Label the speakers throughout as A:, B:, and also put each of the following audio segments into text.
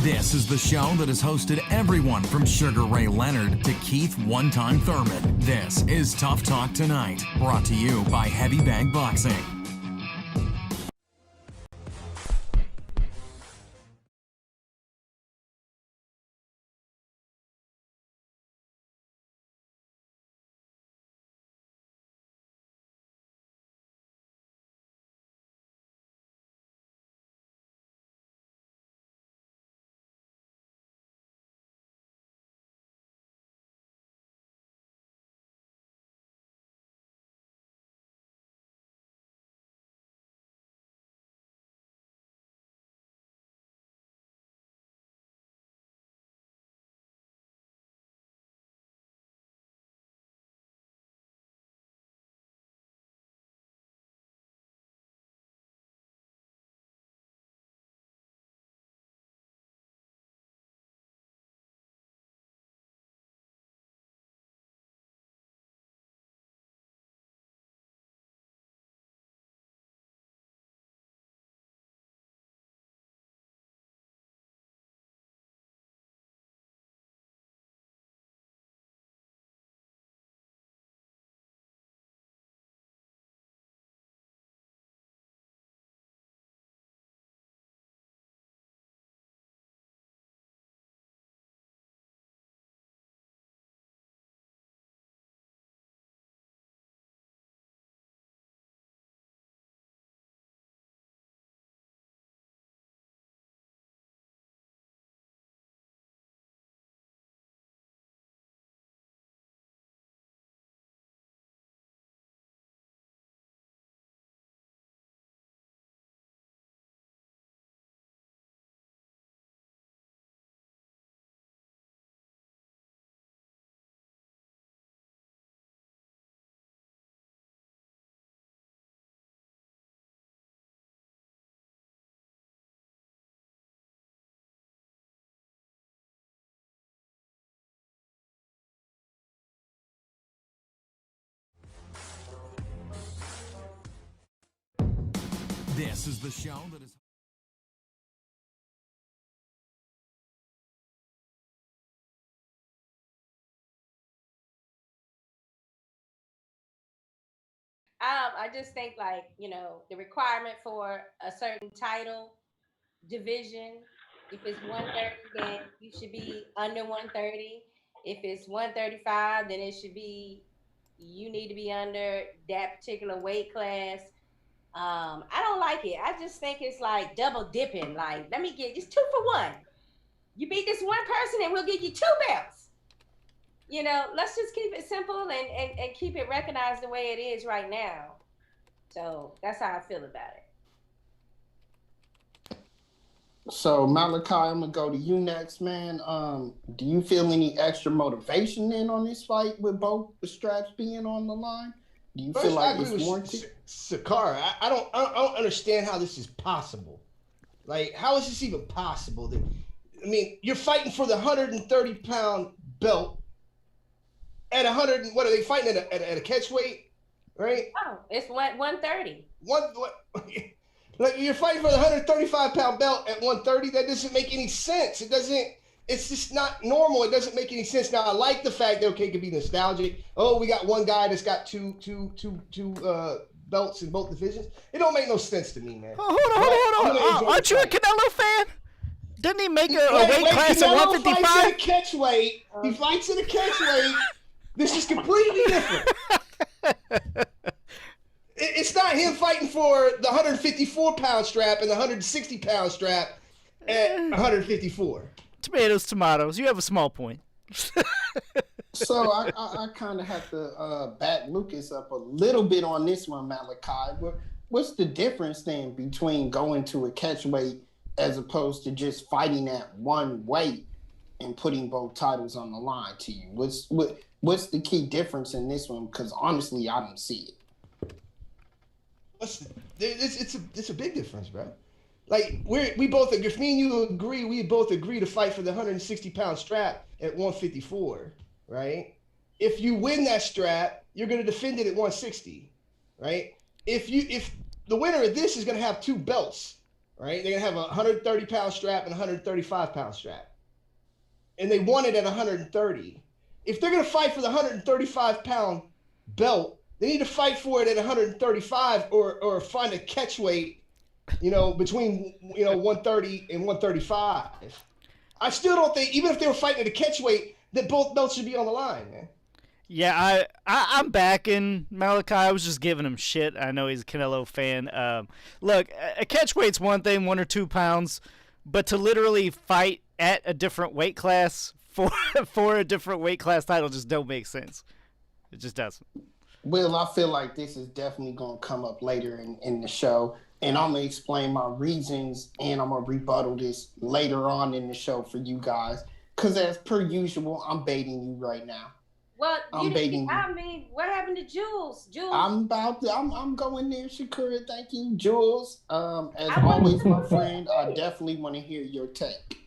A: This is the show that has hosted everyone from Sugar Ray Leonard to Keith One-Time Thurman. This is Tough Talk Tonight, brought to you by Heavy Bag Boxing. This is the show that is...
B: I just think like, the requirement for a certain title division, if it's 130, then you should be under 130. If it's 135, then it should be, you need to be under that particular weight class. I don't like it. I just think it's like double dipping. Like, let me get just 2 for 1. You beat this one person and we'll give you 2 belts. Let's just keep it simple and keep it recognized the way it is right now. So that's how I feel about it.
C: So Malachi, I'm gonna go to you next, man. Do you feel any extra motivation in on this fight with both the straps being on the line? Do you feel like it's warranted?
D: Sakara, I don't understand how this is possible. Like, how is this even possible? You're fighting for the 130-pound belt at 100. What are they fighting at a catch weight, right?
B: Oh, it's 130.
D: What? Like, you're fighting for the 135-pound belt at 130. That doesn't make any sense. It doesn't. It's just not normal. It doesn't make any sense. Now, I like the fact that, okay, it could be nostalgic. Oh, we got one guy that's got two belts in both divisions. It don't make no sense to me, man.
E: Hold on. Aren't you a Canelo fan? Didn't he make a weight class at 155?
D: Fights in a catch weight. He fights in a catch weight. This is completely different. It's not him fighting for the 154-pound strap and the 160-pound strap at 154.
E: Tomatoes. You have a small point.
C: So I kind of have to back Lucas up a little bit on this one, Malachi. What's the difference then between going to a catch weight as opposed to just fighting at one weight and putting both titles on the line to you? What's the key difference in this one? Because honestly, I don't see it.
D: It's a big difference, bro. Like, we both agree. If me and you agree, we both agree to fight for the 160-pound strap at 154, right? If you win that strap, you're going to defend it at 160, right? If the winner of this is going to have 2 belts, right? They're gonna have a 130-pound strap and a 135-pound strap, and they won it at 130. If they're gonna fight for the 135-pound belt, they need to fight for it at 135 or find a catch weight, between 130 and 135. I still don't think, even if they were fighting at a catch weight, that both belts should be on the line, man.
E: Yeah, I'm backing Malachi. I was just giving him shit. I know he's a Canelo fan. Look, a catch weight's one thing, 1 or 2 pounds, but to literally fight at a different weight class for a different weight class title just don't make sense. It just doesn't.
C: Well, I feel like this is definitely going to come up later in the show, and I'm going to explain my reasons, and I'm going to rebuttal this later on in the show for you guys, because as per usual, I'm baiting you right now.
B: Well,
C: I'm baiting you.
B: I mean, what happened to Jules?
C: I'm going there, Shakura. Thank you, Jules. As always, my friend, I definitely want to hear your take.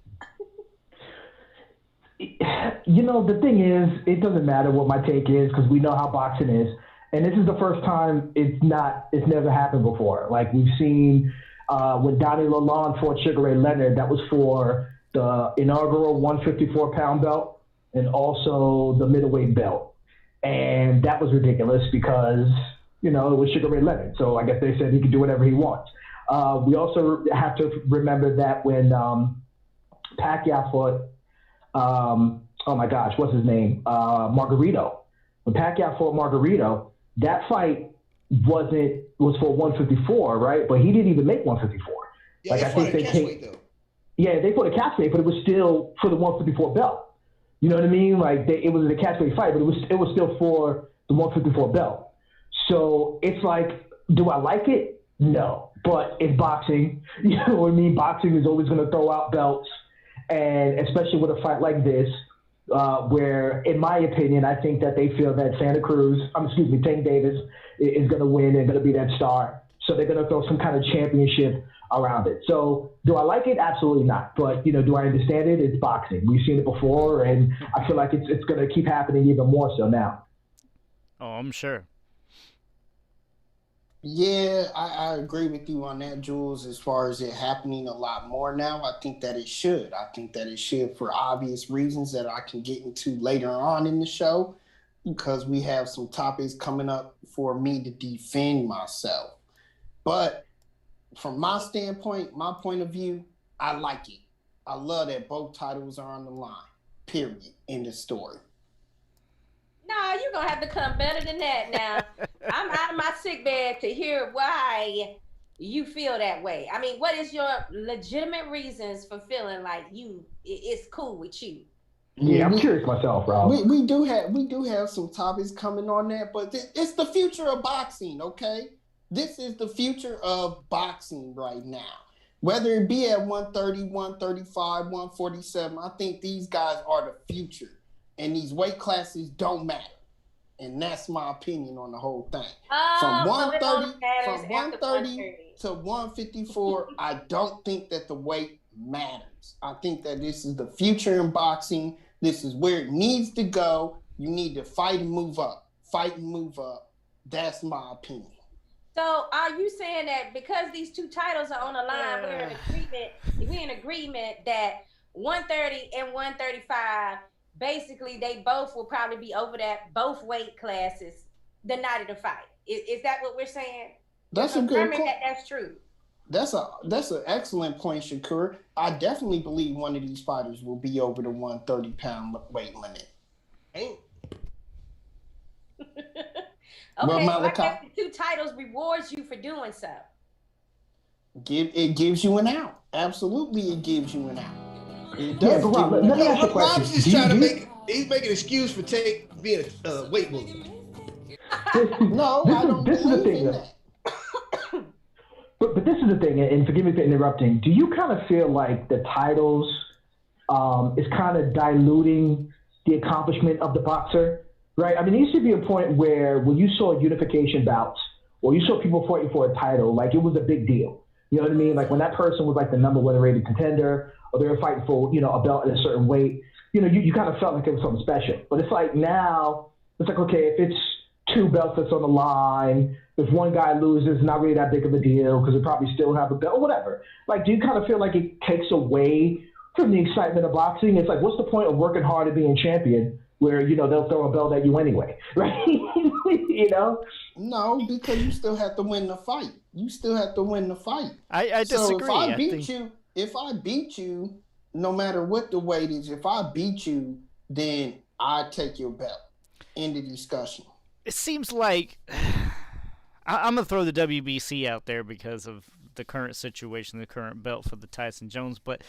F: The thing is, it doesn't matter what my take is because we know how boxing is. And this is the first time it's never happened before. Like we've seen when Donnie Lalonde fought Sugar Ray Leonard, that was for the inaugural 154-pound belt and also the middleweight belt. And that was ridiculous because, it was Sugar Ray Leonard. So I guess they said he could do whatever he wants. We also have to remember that when Pacquiao fought, oh my gosh, what's his name? Margarito. When Pacquiao fought Margarito, that fight was for 154, right? But he didn't even make 154.
D: Yeah, I think they came.
F: Yeah, they fought a catch weight, but it was still for the 154 belt. You know what I mean? Like it was a catch weight fight, but it was still for the 154 belt. So it's like, do I like it? No, but it's boxing. You know what I mean? Boxing is always going to throw out belts, and especially with a fight like this. Where, in my opinion, I think that they feel that Tank Davis is going to win and going to be that star. So they're going to throw some kind of championship around it. So do I like it? Absolutely not. But, do I understand it? It's boxing. We've seen it before, and I feel like it's going to keep happening even more so now.
E: Oh, I'm sure.
C: Yeah, I agree with you on that, Jules, as far as it happening a lot more now. I think that it should. I think that it should for obvious reasons that I can get into later on in the show because we have some topics coming up for me to defend myself. But from my standpoint, my point of view, I like it. I love that both titles are on the line, period, in the story.
B: No, you're going to have to come better than that now. I'm out of my sick bed to hear why you feel that way. I mean, what is your legitimate reasons for feeling like it's cool with you?
F: Yeah, I'm curious myself, Rob.
C: We do have some topics coming on that, but it's the future of boxing, okay? This is the future of boxing right now. Whether it be at 130, 135, 147, I think these guys are the future. And these weight classes don't matter. And that's my opinion on the whole thing. From 130 to 154, I don't think that the weight matters. I think that this is the future in boxing. This is where it needs to go. You need to fight and move up. Fight and move up. That's my opinion.
B: So are you saying that because these two titles are on the line, we're in agreement that 130 and 135, basically they both will probably be over that both weight classes the night of the fight. Is that what we're saying?
C: That's a good point.
B: That's true.
C: That's an excellent point, Shakur. I definitely believe one of these fighters will be over the 130-pound weight limit.
B: Okay,
C: well,
B: so
C: Malachi,
B: I guess the two titles rewards you for doing so.
C: It gives you an out. Absolutely, it gives you an out. It
F: Yeah,
C: does.
F: but Rob, let me ask you a question.
D: Rob's just trying to he's making an excuse for being a weight bully.
C: No, I don't
F: this is the thing.
C: that.
F: But this is the thing, and forgive me for interrupting. Do you kind of feel like the titles is kind of diluting the accomplishment of the boxer, right? I mean, there used to be a point where when you saw unification bouts or you saw people fighting for a title, like it was a big deal. You know what I mean? Like when that person was like the number one rated contender or they were fighting for, a belt at a certain weight, you kind of felt like it was something special. But it's like now, it's like, okay, if it's two belts that's on the line, if one guy loses, it's not really that big of a deal because they probably still have a belt or whatever. Like, do you kind of feel like it takes away from the excitement of boxing? It's like, what's the point of working hard and being champion where, they'll throw a belt at you anyway, right?
C: No, because you still have to win the fight. You still have to win the fight.
E: I disagree.
C: So if I beat you, no matter what the weight is, if I beat you, then I take your belt. End of discussion.
E: It seems like I'm gonna throw the WBC out there because of the current situation, the current belt for the Tyson Jones, but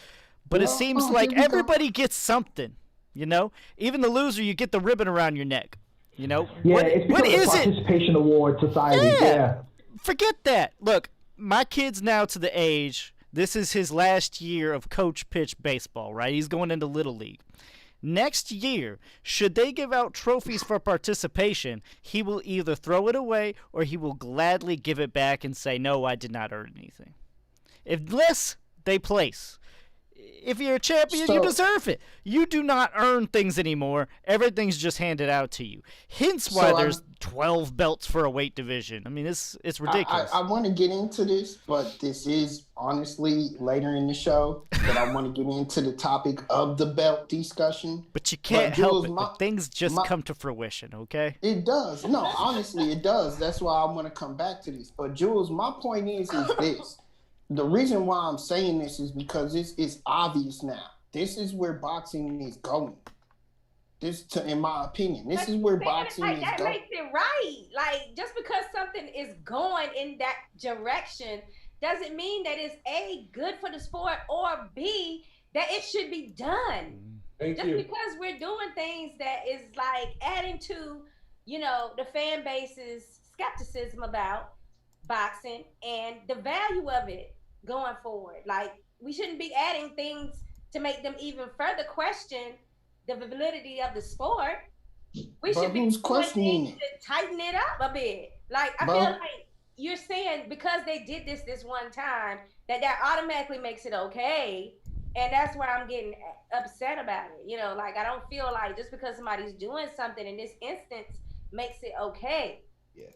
E: it seems like everybody gets something. Even the loser, you get the ribbon around your neck.
F: Yeah,
E: it's
F: what is it? Participation award society. Yeah.
E: Forget that. Look, my kid's now to the age. This is his last year of coach pitch baseball, right? He's going into Little League. Next year, should they give out trophies for participation, he will either throw it away or he will gladly give it back and say, no, I did not earn anything. Unless they place. If you're a champion, you deserve it. You do not earn things anymore. Everything's just handed out to you. Hence why there's 12 belts for a weight division. I mean, it's ridiculous.
C: I want to get into this, but this is honestly later in the show that I want to get into the topic of the belt discussion.
E: But you can't help it. Things just come to fruition, okay?
C: It does. No, honestly, it does. That's why I want to come back to this. But Jules, my point is this. The reason why I'm saying this is because it's obvious now. This is where boxing is going. In my opinion, this is where boxing is
B: that
C: going.
B: Makes it right. Like, just because something is going in that direction doesn't mean that it's A, good for the sport, or B, that it should be done. Just because we're doing things that is like adding to, the fan base's skepticism about boxing and the value of it going forward. Like, we shouldn't be adding things to make them even further question the validity of the sport. We should be questioning it to tighten it up a bit. Like, I feel like you're saying because they did this one time that automatically makes it okay, and that's why I'm getting upset about it. Like, I don't feel like just because somebody's doing something in this instance makes it okay.
C: Yeah.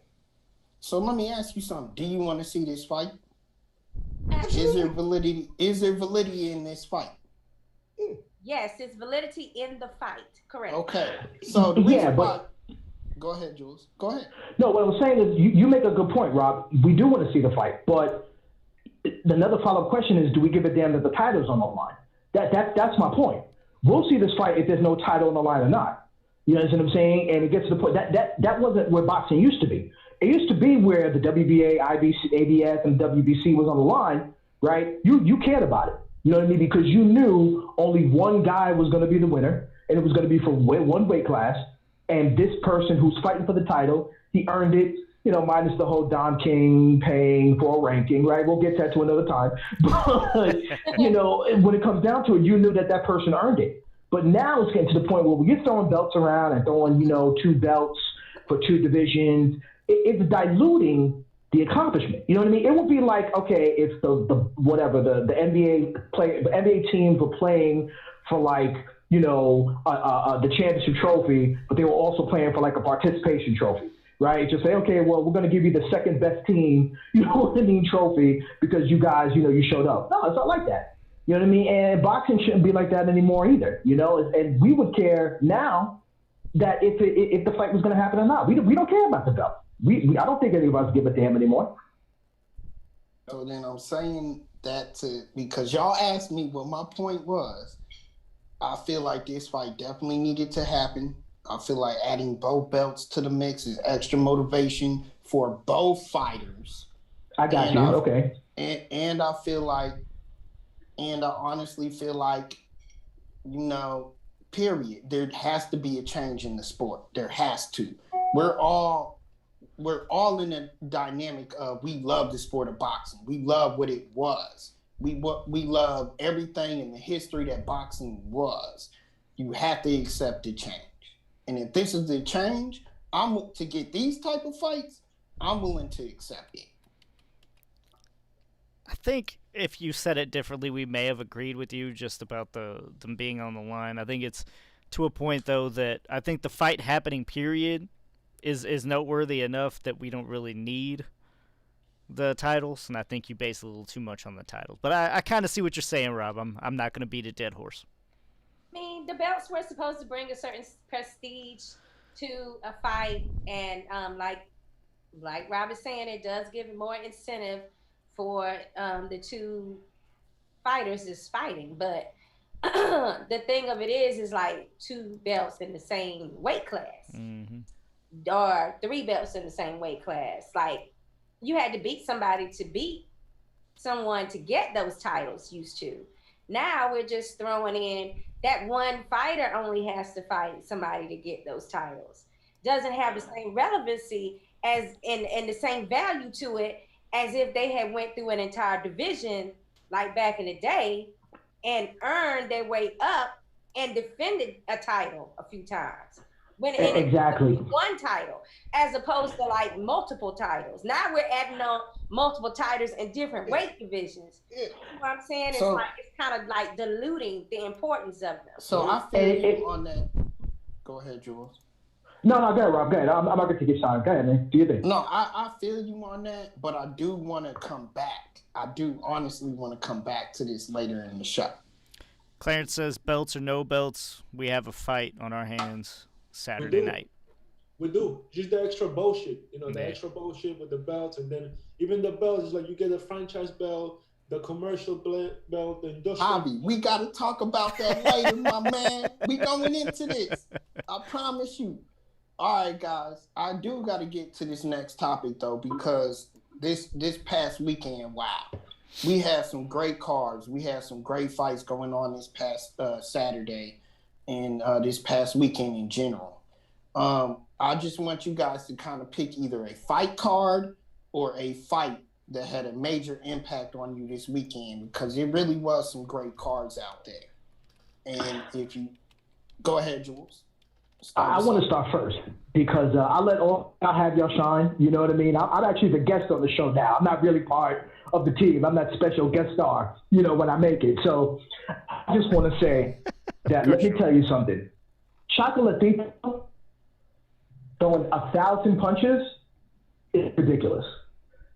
C: So let me ask you something. Do you want to see this fight?
B: Absolutely.
C: Is there validity in this fight?
B: Yes, it's validity in the fight. Correct.
C: Okay. So the reason why. Go ahead, Jules. Go ahead.
F: No, what I'm saying is you make a good point, Rob. We do want to see the fight, but another follow-up question is, do we give a damn that the title's on the line? That's my point. We'll see this fight if there's no title on the line or not. You know what I'm saying? And it gets to the point that wasn't where boxing used to be. It used to be where the WBA, IBC, ABS, and WBC was on the line, right? You cared about it. You know what I mean? Because you knew only one guy was going to be the winner, and it was going to be for one weight class. And this person who's fighting for the title, he earned it, minus the whole Don King paying for a ranking, right? We'll get that to another time. But, when it comes down to it, you knew that person earned it. But now it's getting to the point where we're throwing belts around and throwing, 2 belts for 2 divisions. It's diluting the accomplishment. You know what I mean? It would be like, okay, if the NBA teams were playing for the championship trophy, but they were also playing for a participation trophy, right? Just say, okay, well, we're going to give you the second best team, trophy because you guys, you showed up. No, it's not like that. You know what I mean? And boxing shouldn't be like that anymore either, and we would care now that if the fight was going to happen or not. We don't care about the belt. I don't think any of us give a damn anymore.
C: So then I'm saying that because y'all asked me what my point was. I feel like this fight definitely needed to happen. I feel like adding both belts to the mix is extra motivation for both fighters.
F: I got you. Okay.
C: And I honestly feel like, period. There has to be a change in the sport. There has to. We're all in a dynamic of we love the sport of boxing. We love what it was. We love everything in the history that boxing was. You have to accept the change. And if this is the change, to get these type of fights, I'm willing to accept it.
E: I think if you said it differently, we may have agreed with you just about them being on the line. I think it's to a point, though, that I think the fight happening, period, is noteworthy enough that we don't really need the titles, and I think you base a little too much on the titles. But I kind of see what you're saying, Rob. I'm not going to beat a dead horse.
B: I mean, the belts were supposed to bring a certain prestige to a fight, and like Rob is saying, it does give more incentive for the two fighters is fighting. But the thing of it is like two belts in the same weight class, or three belts in the same weight class. Like, you had to beat somebody to beat someone to get those titles used to. Now we're just throwing in that one fighter only has to fight somebody to get those titles. Doesn't have the same relevancy as and the same value to it as if they had went through an entire division like back in the day and earned their way up and defended a title a few times.
F: Exactly.
B: One title, as opposed to like multiple titles. Now we're adding on multiple titles in different weight divisions. You know what I'm saying? It's kind of like diluting the importance of them.
C: So I feel you on that. Go ahead, Jules.
F: No, go ahead, Rob. Go ahead. I'm not going to take your time. Go ahead, man. Do your thing.
C: No, I feel you on that, but I do want to come back. I do honestly want to come back to this later in the show.
E: Clarence says, belts or no belts, we have a fight on our hands Saturday night.
G: We do. Just the extra bullshit. The extra bullshit with the belts. And then even the belts is like you get a franchise belt, the commercial belt, the industrial.
C: Javi, we got to talk about that later, my man. We going into this. I promise you. All right, guys. I do got to get to this next topic, though, because this past weekend, wow. We had some great cards. We had some great fights going on this past Saturday and this past weekend in general. I just want you guys to kind of pick either a fight card or a fight that had a major impact on you this weekend, because it really was some great cards out there. And if you go ahead, Jules.
F: I want to start first because I let y'all have y'all shine. You know what I mean? I'm actually the guest on the show now. I'm not really part of the team. I'm that special guest star, when I make it. So I just want to say that let me tell you something. Chocolatito throwing 1,000 punches is ridiculous.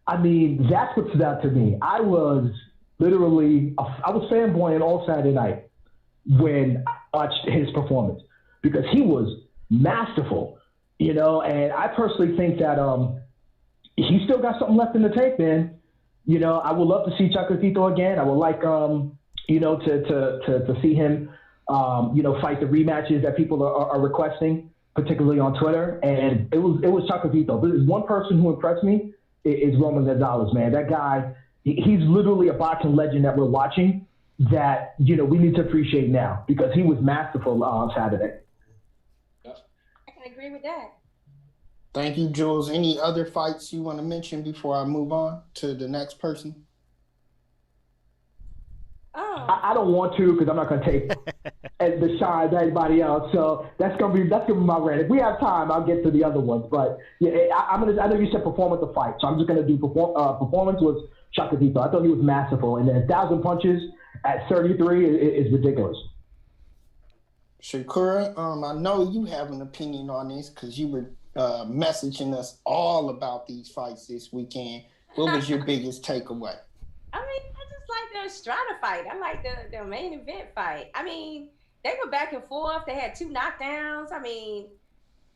F: I mean, that's what stood out to me. I was fanboying all Saturday night when I watched his performance because he was masterful, and I personally think that he still got something left in the tank, man. I would love to see Chocolatito again. I would like, to see him, fight the rematches that people are requesting, particularly on Twitter. And it was Chocolatito. But there's one person who impressed me is Roman Gonzalez, man. That guy, he's literally a boxing legend that we're watching that, we need to appreciate now because he was masterful on Saturday.
B: I can agree with that.
C: Thank you, Jules. Any other fights you want to mention before I move on to the next person?
F: I don't want to because I'm not going to take the shine of anybody else. So that's gonna be my rant. If we have time, I'll get to the other ones. But yeah, I know you said perform with the fight, so I'm just gonna do performance with Chocolatito. I thought he was masterful, and then 1,000 punches at 33 is ridiculous.
C: Shakura, I know you have an opinion on this because you were messaging us all about these fights this weekend. What was your biggest takeaway?
B: I mean, I just like the Estrada fight. I like the main event fight. I mean, they were back and forth. They had 2 knockdowns. I mean,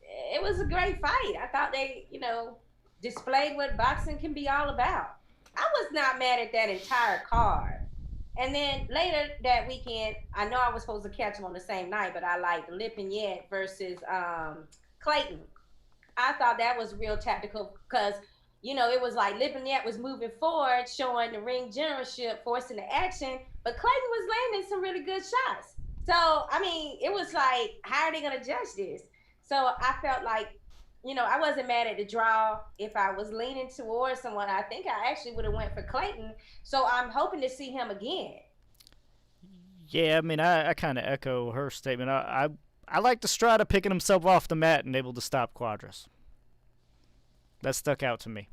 B: it was a great fight. I thought they, displayed what boxing can be all about. I was not mad at that entire card. And then later that weekend, I know I was supposed to catch them on the same night, but I liked Lipinets versus Clayton. I thought that was real tactical because, it was like Lipinets was moving forward, showing the ring generalship, forcing the action, but Clayton was landing some really good shots. So, I mean, it was like, how are they going to judge this? So I felt like, I wasn't mad at the draw. If I was leaning towards someone, I think I actually would have went for Clayton. So I'm hoping to see him again.
E: Yeah, I mean, I kind of echo her statement. I like Estrada picking himself off the mat and able to stop Cuadras. That stuck out to me.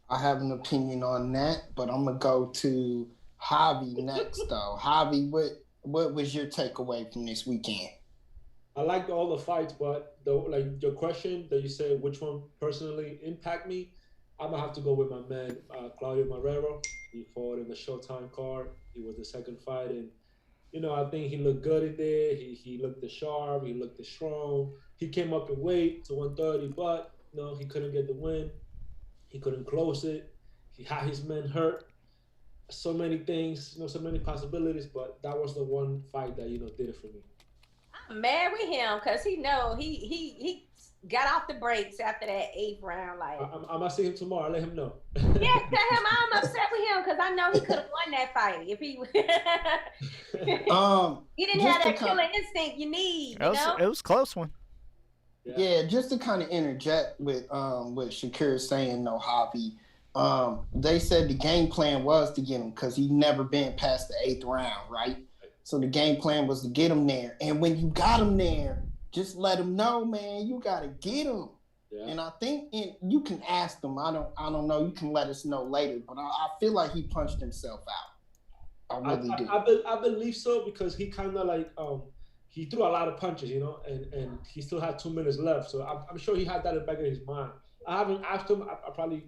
C: I have an opinion on that, but I'm going to go to Javi next, though. Javi, what was your takeaway from this weekend?
G: I liked all the fights, but like your question that you said, which one personally impact me? I'm gonna have to go with my man Claudio Marrero. He fought in the Showtime card. He was the second fight, and I think he looked good in there. He looked sharp. He looked strong. He came up in weight to 130, but he couldn't get the win. He couldn't close it. He had his men hurt. So many things, so many possibilities, but that was the one fight that did it for me.
B: I'm mad with him because he got off the brakes after that 8th round. Like
G: I'm gonna see him tomorrow. I'll let him know.
B: Yeah, tell him I'm upset with him because I know he could have won that fight if he. He didn't have that killer instinct you need.
E: It was a close one.
C: Yeah, just to kind of interject with what Shakir saying, no Javi. They said the game plan was to get him because he'd never been past the 8th round, right? So the game plan was to get him there. And when you got him there, just let him know, man, you got to get him. Yeah. And I think you can ask him. I don't know. You can let us know later. But I feel like he punched himself out. I really do.
G: I believe so because he kind of like he threw a lot of punches, and he still had 2 minutes left. So I'm sure he had that in the back of his mind. I haven't asked him. I probably,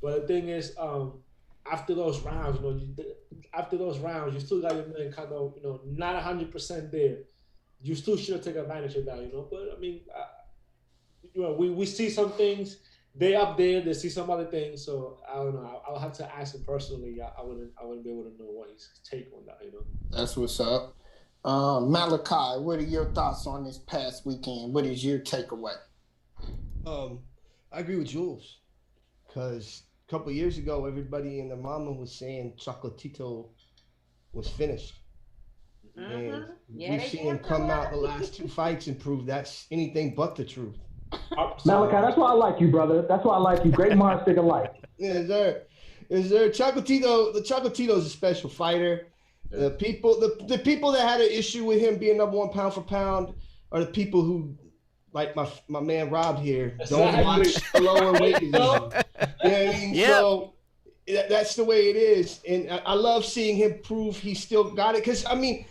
G: But the thing is, after those rounds, you still got your man kind of, not 100% there. You still should take advantage of that, But I mean, we see some things. They up there. They see some other things. So I don't know. I'll have to ask him personally. I wouldn't be able to know what his take on that,
C: That's what's up. Malachi, what are your thoughts on this past weekend? What is your takeaway?
D: I agree with Jules because a couple of years ago, everybody and their mama was saying Chocolatito was finished. And we've seen him come out the last 2 fights and prove that's anything but the truth.
F: Malachi, that's why I like you, brother. That's why I like you. Great minds think alike.
D: Yeah, is there Chocolatito? The Chocolatito is a special fighter. The people that had an issue with him being number 1 pound for pound are the people who, like my man Rob here, don't watch the lower weight division. You know what I mean? Yep. So that's the way it is. And I love seeing him prove he still got it. Because, I mean,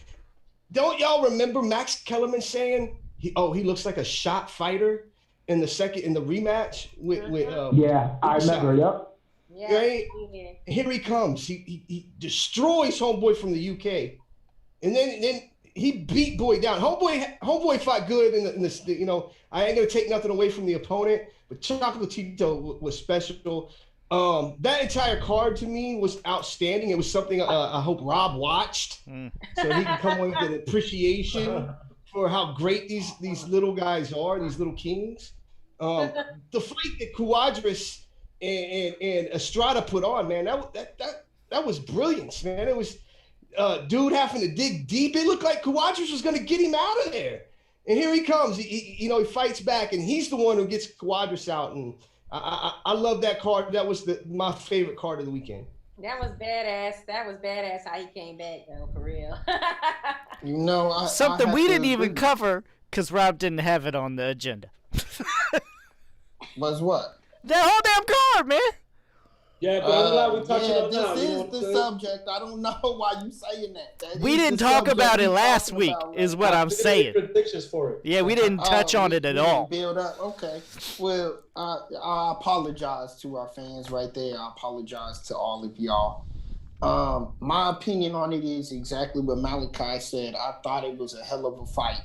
D: don't y'all remember Max Kellerman saying, he looks like a shot fighter in the rematch with
F: yeah, I remember, yep.
B: Yeah.
D: Right? Here he comes. He destroys homeboy from the UK. And then he beat boy down. Homeboy fought good in the I ain't gonna take nothing away from the opponent, but Chocolatito was special. That entire card to me was outstanding. It was something I hope Rob watched so he can come with an appreciation for how great these little guys are, these little kings. The fight that Cuadras and Estrada put on, man, that was brilliance, man. It was dude having to dig deep. It looked like Cuadras was going to get him out of there, and here he comes. He fights back, and he's the one who gets Cuadras out. And I love that card. That was my favorite card of the weekend.
B: That was badass. That was badass how he came back, though, for real.
E: Something we didn't even cover because Rob didn't have it on the agenda.
C: Was what?
E: That whole damn card, man.
G: Yeah, but I'm glad we touched it
C: this
G: now.
C: This is the subject. I don't know why you saying that.
E: We didn't talk about it last week, is what I'm saying.
G: Predictions for it.
E: Yeah, we didn't touch on it at all.
C: Build up. Okay. Well, I apologize to our fans right there. I apologize to all of y'all. My opinion on it is exactly what Malachi said. I thought it was a hell of a fight.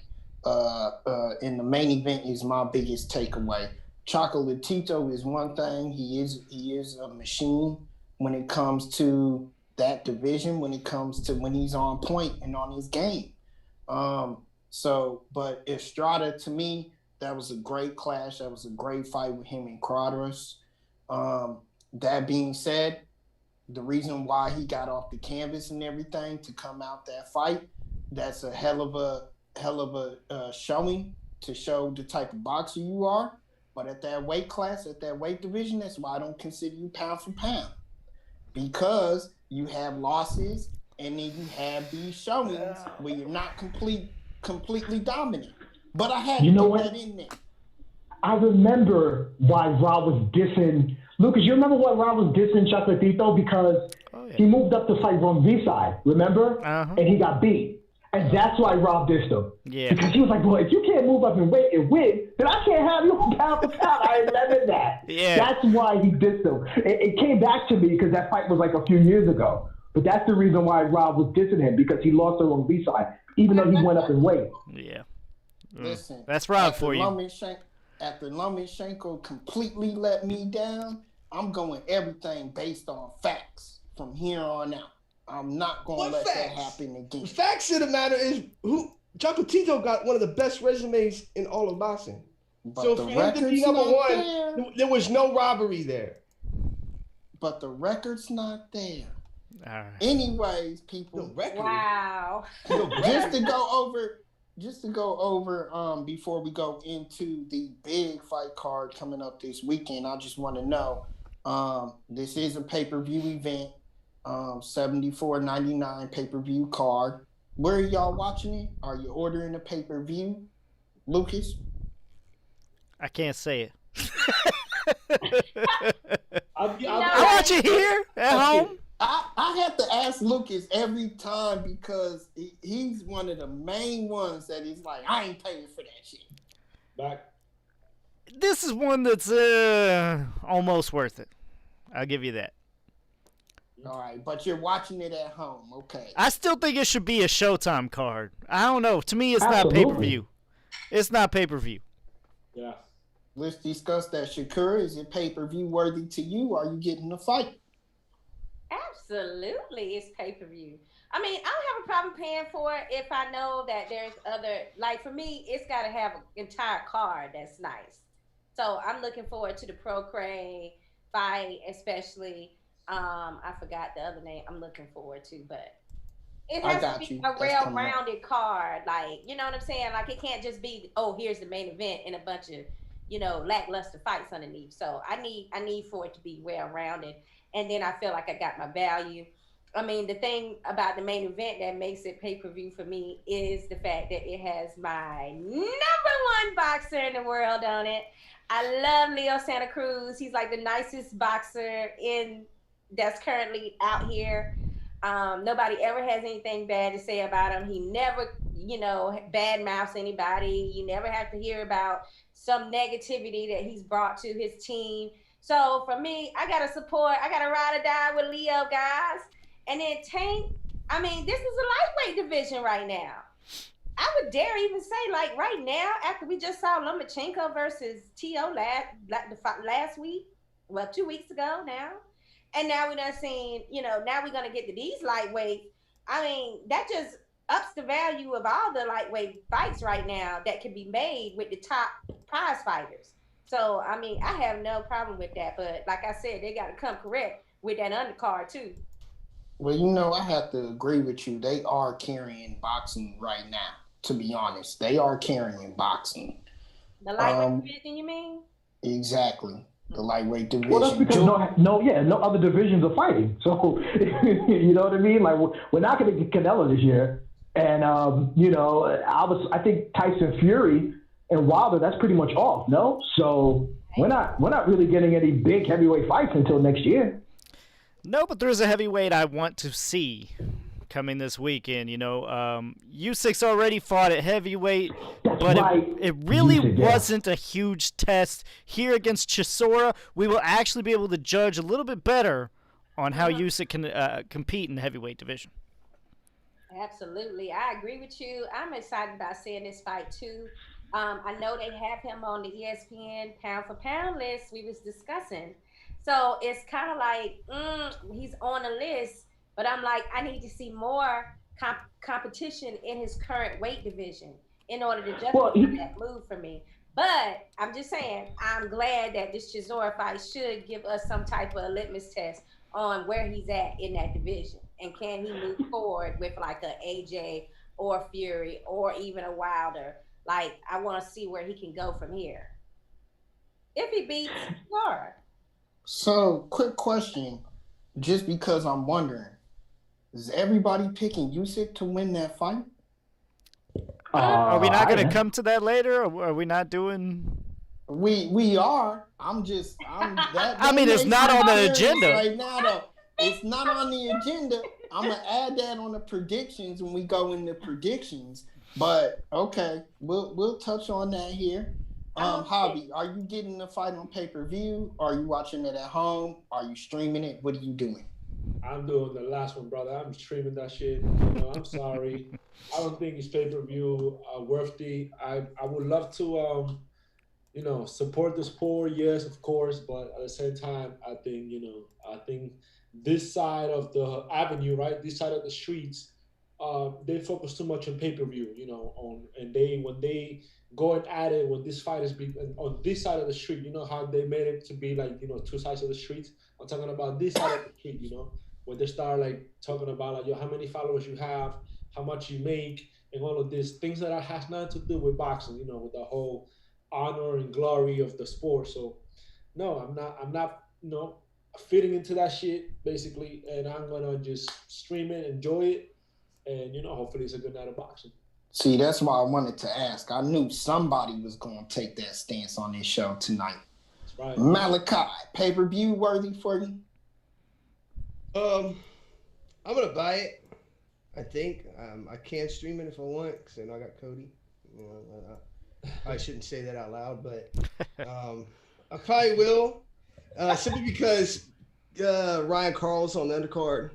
C: In the main event is my biggest takeaway. Chocolatito is one thing. He is a machine when it comes to that division, when it comes to when he's on point and on his game. But Estrada, to me, that was a great clash. That was a great fight with him and Cuadras. That being said, the reason why he got off the canvas and everything to come out that fight, that's a hell of a showing to show the type of boxer you are. But at that weight class, at that weight division, that's why I don't consider you pound for pound. Because you have losses and then you have these showings where you're not completely dominant. But I had to put that in there.
F: I remember why Rob was dissing. Lucas, you remember why Rob was dissing Chocolatito? Because he moved up to fight Ron V-side, remember? And he got beat. And that's why Rob dissed him.
E: Yeah.
F: Because he was like, well, if you can't move up and weight and win, then I can't have you pound for pound. I remember that.
E: Yeah.
F: That's why he dissed him. It came back to me because that fight was like a few years ago. But that's the reason why Rob was dissing him, because he lost her on B-side, even though he went up in weight.
E: Yeah.
C: Listen,
E: That's Rob for you.
C: After Lomachenko completely let me down, I'm going everything based on facts from here on out. I'm not going to let that happen again.
D: The facts of the matter is, Chocolatito got one of the best resumes in all of boxing.
C: But
D: So
C: the
D: for him to be
C: record's
D: number
C: not
D: one,
C: there.
D: there was no robbery there.
C: But the record's not there.
E: All right.
C: Anyways,
D: The
C: people,
D: record.
B: Wow.
C: just to go over before we go into the big fight card coming up this weekend, I just want to know, this is a pay-per-view event, $74.99 pay-per-view card. Where are y'all watching it? Are you ordering a pay-per-view, Lucas?
E: I can't say it.
G: I
E: watch it here at home.
C: I have to ask Lucas every time because he's one of the main ones that he's like, I ain't paying for that shit.
G: Back.
E: This is one that's almost worth it. I'll give you that.
C: All right, but you're watching it at home, okay?
E: I still think it should be a Showtime card. I don't know. To me, it's
F: Absolutely.
E: not pay-per-view. It's not pay-per-view.
G: Yeah.
C: Let's discuss that. Shakur, is it pay-per-view worthy to you? Or are you getting a fight?
B: Absolutely, it's pay-per-view. I mean, I don't have a problem paying for it if I know that there's other, like for me, it's got to have an entire card that's nice. So I'm looking forward to the Procray fight, especially. I forgot the other name I'm looking forward to, but it has to be a well-rounded card. Like, you know what I'm saying? Like, it can't just be, oh, here's the main event and a bunch of, lackluster fights underneath. So I need for it to be well-rounded. And then I feel like I got my value. I mean, the thing about the main event that makes it pay-per-view for me is the fact that it has my number one boxer in the world on it. I love Oleksandr Cruz. He's like the nicest boxer that's currently out here. Nobody ever has anything bad to say about him. He never, bad mouths anybody. You never have to hear about some negativity that he's brought to his team. So for me, I got to support. I got to ride or die with Leo, guys. And then Tank, I mean, this is a lightweight division right now. I would dare even say, like, right now, after we just saw Lomachenko versus T.O. last week, 2 weeks ago now, and now we done seen, now we're going to get to these lightweights. I mean, that just ups the value of all the lightweight fights right now that can be made with the top prize fighters. So, I mean, I have no problem with that. But like I said, they got to come correct with that undercard, too.
C: Well, I have to agree with you. They are carrying boxing right now, to be honest. They are carrying boxing.
B: The lightweight division, you mean?
C: Exactly. The lightweight division.
F: Well, that's because no other divisions are fighting. So, you know what I mean? Like, we're not going to get Canelo this year. And, I think Tyson Fury and Wilder, that's pretty much off, no? So we're not really getting any big heavyweight fights until next year.
E: No, but there's a heavyweight I want to see coming this weekend. Usyk's already fought at heavyweight, but it really wasn't a huge test. Here against Chisora, we will actually be able to judge a little bit better on how Usyk can compete in the heavyweight division.
B: Absolutely. I agree with you. I'm excited about seeing this fight, too. I know they have him on the ESPN pound for pound list we was discussing. So it's kind of like, he's on the list, but I'm like, I need to see more competition in his current weight division in order to justify that move for me. But I'm just saying, I'm glad that this Chisora fight should give us some type of litmus test on where he's at in that division. And can he move forward with like a AJ or Fury or even a Wilder? Like, I want to see where he can go from here. If he beats Chisora.
C: So, quick question, just because I'm wondering, is everybody picking Usyk to win that fight?
E: Are we not going to come to that later, or are we not doing?
C: We are. I
E: mean, it's not on the agenda
C: right now. Though it's not on the agenda, I'm gonna add that on the predictions when we go into predictions. But okay, we'll touch on that here. Hobby, are you getting the fight on pay-per-view? Are you watching it at home? Are you streaming it? What are you doing?
G: I'm doing the last one, brother. I'm streaming that shit. You know, I'm sorry. I don't think it's pay-per-view worthy. I would love to you know, support the sport, yes, of course, but at the same time, I think, you know, I think this side of the avenue, right, this side of the streets, they focus too much on pay-per-view, you know, and when they go and at it, when this fight is on this side of the street, you know how they made it to be like, you know, two sides of the street. I'm talking about this side of the street, you know, when they start like talking about like, yo, how many followers you have, how much you make, and all of these things that has nothing to do with boxing, you know, with the whole honor and glory of the sport. So no, I'm not, you know, fitting into that shit basically, and I'm gonna just stream it, enjoy it, and you know, hopefully it's a good night of boxing.
C: See, that's why I wanted to ask. I knew somebody was going to take that stance on this show tonight.
G: That's right.
C: Malachi, pay-per-view worthy for you?
D: I'm gonna buy it. I think I can stream it if I want, because I know I got Cody. I shouldn't say that out loud, but I probably will. Simply because Ryan Carl's on the undercard.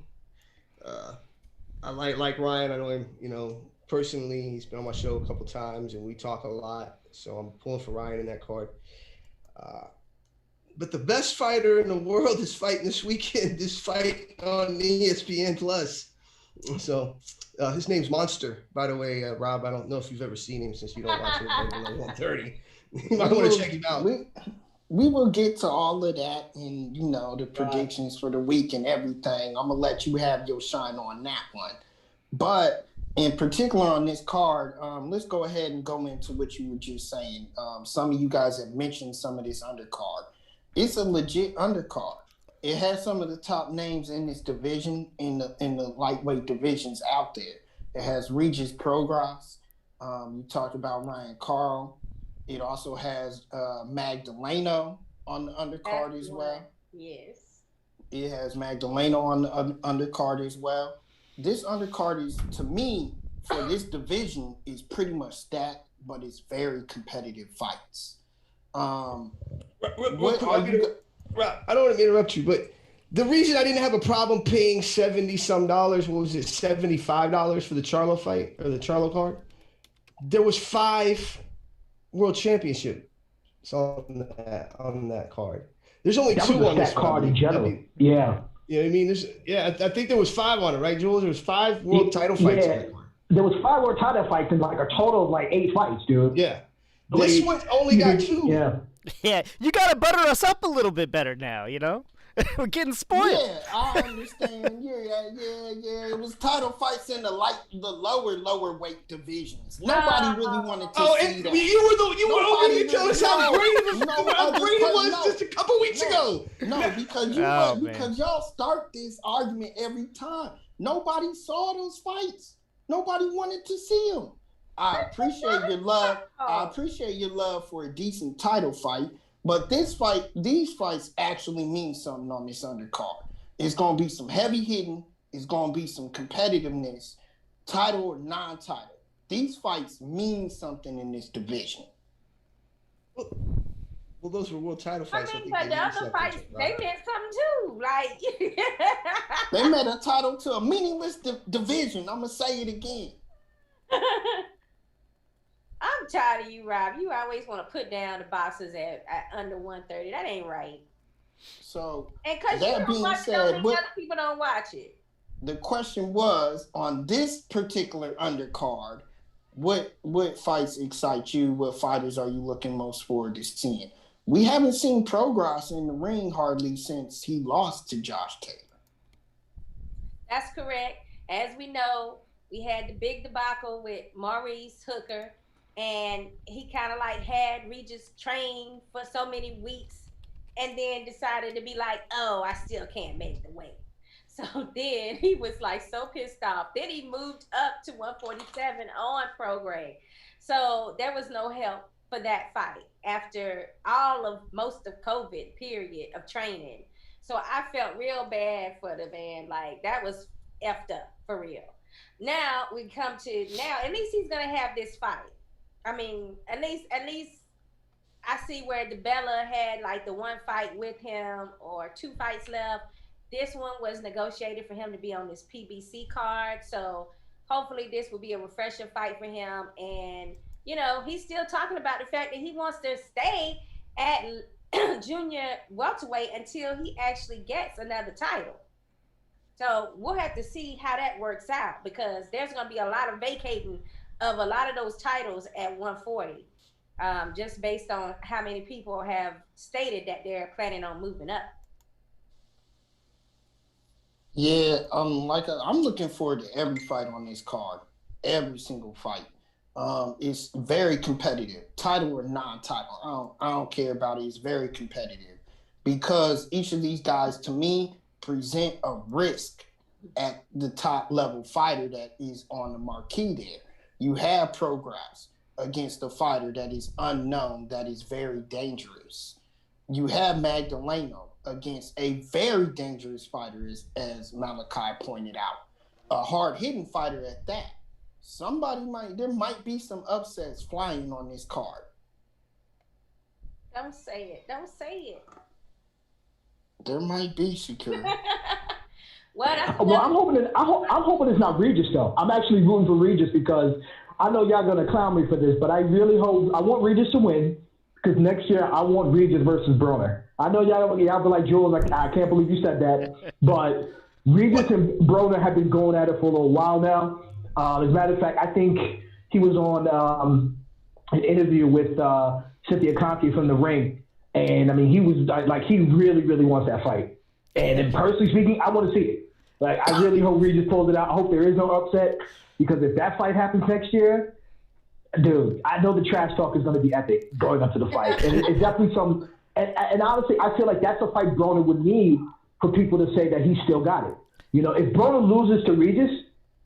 D: I like Ryan. I know him, you know, personally. He's been on my show a couple times, and we talk a lot. So I'm pulling for Ryan in that card. But the best fighter in the world is fighting this weekend. This fight on ESPN Plus. So his name's Monster, by the way. Rob, I don't know if you've ever seen him since you don't watch it below 130. You might want to check him out.
C: We will get to all of that and, you know, the predictions for the week and everything. I'm going to let you have your shine on that one. But in particular on this card, let's go ahead and go into what you were just saying. Some of you guys have mentioned some of this undercard. It's a legit undercard. It has some of the top names in this division, in the lightweight divisions out there. It has Regis Prograis. You talked about Ryan Carl. It also has Magdaleno on the undercard as well.
B: Yes.
C: It has Magdaleno on the undercard as well. This undercard is, to me, for this division, is pretty much stacked, but it's very competitive fights.
D: Rob, I don't want to interrupt you, but the reason I didn't have a problem paying $70-some, what was it, $75 for the Charlo fight or the Charlo card? There was 5 world championships on that card. There's only 2 on this
F: card in general. Yeah.
D: You know what I mean? I think there was 5 on it, right, Jules? There was 5 world title fights on that card.
F: There was 5 world title fights and like a total of like 8 fights, dude.
D: Yeah. This one only got 2.
F: Yeah.
E: Yeah, you gotta butter us up a little bit better now, you know? We're getting spoiled.
C: Yeah, I understand. Yeah. It was title fights in the lower weight divisions. Nobody really wanted to see that.
D: You were over here telling us how great it was just a couple weeks ago.
C: No, because because y'all start this argument every time. Nobody saw those fights. Nobody wanted to see them. I appreciate your love. I appreciate your love for a decent title fight. But these fights actually mean something on this undercard. It's going to be some heavy hitting. It's going to be some competitiveness, title or non-title. These fights mean something in this division.
D: Well, those were world title fights.
B: I mean, but the other fights, they meant something too. Like
C: they meant a title to a meaningless division. I'm going to say it again.
B: I'm tired of you, Rob. You always want to put down the boxers at under 130. That ain't right.
C: So,
B: and because you don't watch it, other people don't watch it.
C: The question was, on this particular undercard, what fights excite you? What fighters are you looking most forward to seeing? We haven't seen Prograis in the ring hardly since he lost to Josh Taylor.
B: That's correct. As we know, we had the big debacle with Maurice Hooker. And he kind of like had Regis trained for so many weeks and then decided to be like, oh, I still can't make the weight. So then he was like so pissed off. Then he moved up to 147 on Prograis. So there was no help for that fight after most of COVID period of training. So I felt real bad for the man. Like that was effed up for real. Now we come to now. At least he's gonna have this fight. I mean, at least I see where DeBella had like the one fight with him or 2 fights left. This one was negotiated for him to be on this PBC card. So hopefully this will be a refresher fight for him. And, you know, he's still talking about the fact that he wants to stay at junior welterweight until he actually gets another title. So we'll have to see how that works out, because there's going to be a lot of vacating of a lot of those titles at 140, just based on how many people have stated that they're planning on moving up.
C: Yeah, I'm looking forward to every fight on this card, every single fight. It's very competitive, title or non-title. I don't care about it. It's very competitive because each of these guys, to me, present a risk at the top level fighter that is on the marquee there. You have Progress against a fighter that is unknown, that is very dangerous. You have Magdaleno against a very dangerous fighter, as Malachi pointed out. A hard-hitting fighter at that. There might be some upsets flying on this card.
B: Don't say it. Don't say it.
C: There might be, Shakira.
F: I'm hoping it's not Regis though. I'm actually rooting for Regis because I know y'all gonna clown me for this, but I really hope I want Regis to win because next year I want Regis versus Broner. I know y'all be like Jules, like I can't believe you said that, but Regis and Broner have been going at it for a little while now. As a matter of fact, I think he was on an interview with Cynthia Conti from The Ring, and I mean he was like he really really wants that fight. And personally speaking, I want to see it. Like, I really hope Regis pulls it out. I hope there is no upset, because if that fight happens next year, dude, I know the trash talk is going to be epic going up to the fight. And it's definitely some – and honestly, I feel like that's a fight Broner would need for people to say that he still got it. You know, if Broner loses to Regis,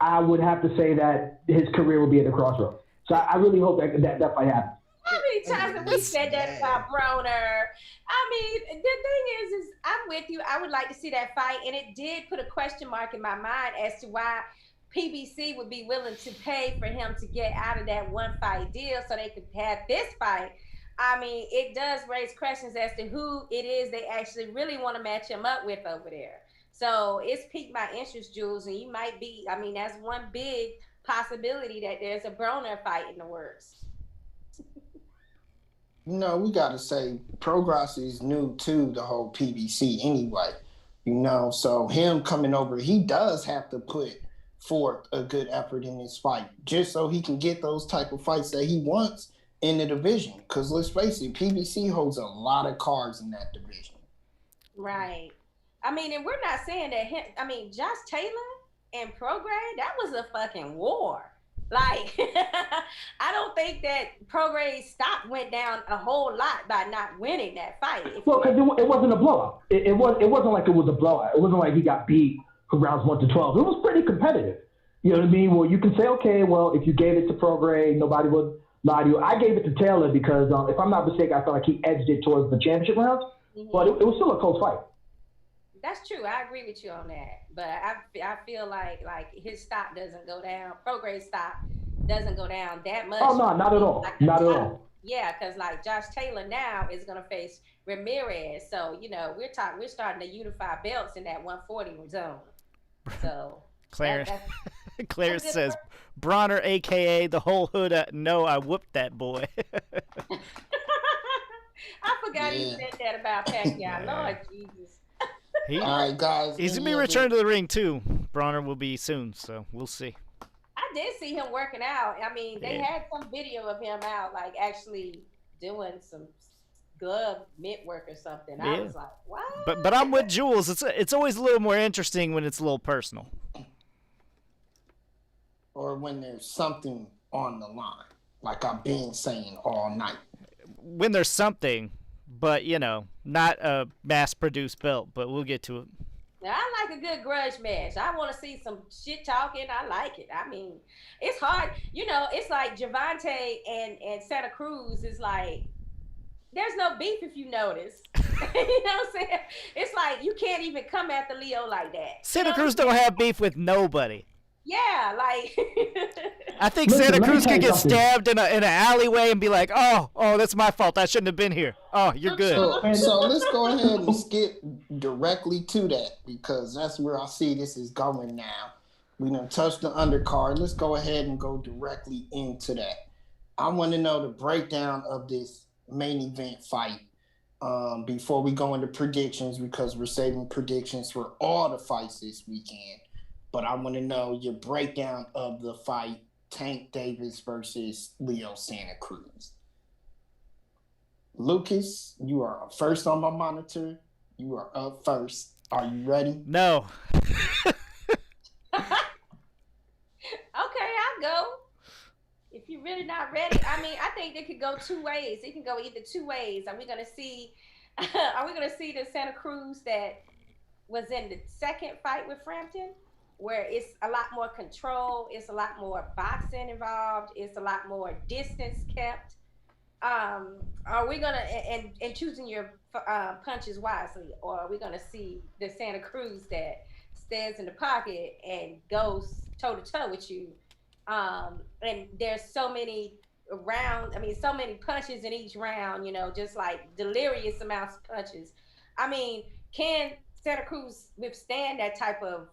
F: I would have to say that his career will be at the crossroads. So I really hope that fight happens.
B: How many times have we said that about Broner? I mean, the thing is I'm with you. I would like to see that fight, and it did put a question mark in my mind as to why PBC would be willing to pay for him to get out of that one fight deal so they could have this fight. I mean, it does raise questions as to who it is they actually really want to match him up with over there. So it's piqued my interest, Jules, and you might be, I mean, that's one big possibility that there's a Broner fight in the works.
C: You know, we got to say, Progress is new to the whole PBC anyway, you know, so him coming over, he does have to put forth a good effort in this fight just so he can get those type of fights that he wants in the division. Because let's face it, PBC holds a lot of cards in that division.
B: Right. I mean, and we're not saying that Josh Taylor and Progress, that was a fucking war. Like, I don't think that Progress' stock went down a whole lot by not winning that fight.
F: Well, because it wasn't a blowout. It wasn't like it was a blowout. It wasn't like he got beat from rounds 1 to 12. It was pretty competitive. You know what I mean? Well, you can say, okay, well, if you gave it to Progress, nobody would lie to you. I gave it to Taylor because, if I'm not mistaken, I felt like he edged it towards the championship rounds. Mm-hmm. But it was still a close fight.
B: That's true. I agree with you on that. But I feel like his stock doesn't go down. Progress stock doesn't go down that much.
F: Oh, no, not at all. Not at all.
B: Yeah, because like Josh Taylor now is going to face Ramirez. So, you know, we're starting to unify belts in that 140 zone. So
E: Clarence says, Bronner, a.k.a. the whole hood, no, I whooped that boy.
B: I forgot he said that about Pacquiao. Lord Jesus.
C: All right, guys.
E: He's going to be returned to the ring, too. Bronner will be soon, so we'll see.
B: I did see him working out. I mean, they had some video of him out, like, actually doing some glove mitt work or something. Yeah. I was like, what?
E: But I'm with Jules. It's always a little more interesting when it's a little personal.
C: Or when there's something on the line, like I've been saying all night.
E: When there's something, but, you know, not a mass-produced belt, but we'll get to it.
B: Now, I like a good grudge match. I want to see some shit talking. I like it. I mean, it's hard. You know, it's like Javante and Santa Cruz is like, there's no beef if you notice. You know what I'm saying? It's like you can't even come after Leo like that.
E: Santa Cruz don't have beef with nobody.
B: Yeah, like
E: I think
F: Listen,
E: Santa
F: let me
E: Cruz
F: tell
E: could
F: you
E: get
F: something.
E: stabbed in an alleyway and be like, oh, that's my fault. I shouldn't have been here. Oh, you're good.
C: So let's go ahead and skip directly to that because that's where I see this is going now. We done touched the undercard. Let's go ahead and go directly into that. I want to know the breakdown of this main event fight before we go into predictions because we're saving predictions for all the fights this weekend. But I want to know your breakdown of the fight, Tank Davis versus Leo Santa Cruz. Lucas, you are first on my monitor. You are up first. Are you ready?
E: No.
B: okay, I'll go. If you're really not ready, I mean, I think it could go two ways. It can go either two ways. Are we gonna see the Santa Cruz that was in the second fight with Frampton, where it's a lot more control, it's a lot more boxing involved, it's a lot more distance kept? Are we gonna and choosing your punches wisely, or are we gonna see the Santa Cruz that stands in the pocket and goes toe to toe with you? And there's so many rounds. I mean, so many punches in each round. You know, just like delirious amounts of punches. I mean, can Santa Cruz withstand that type of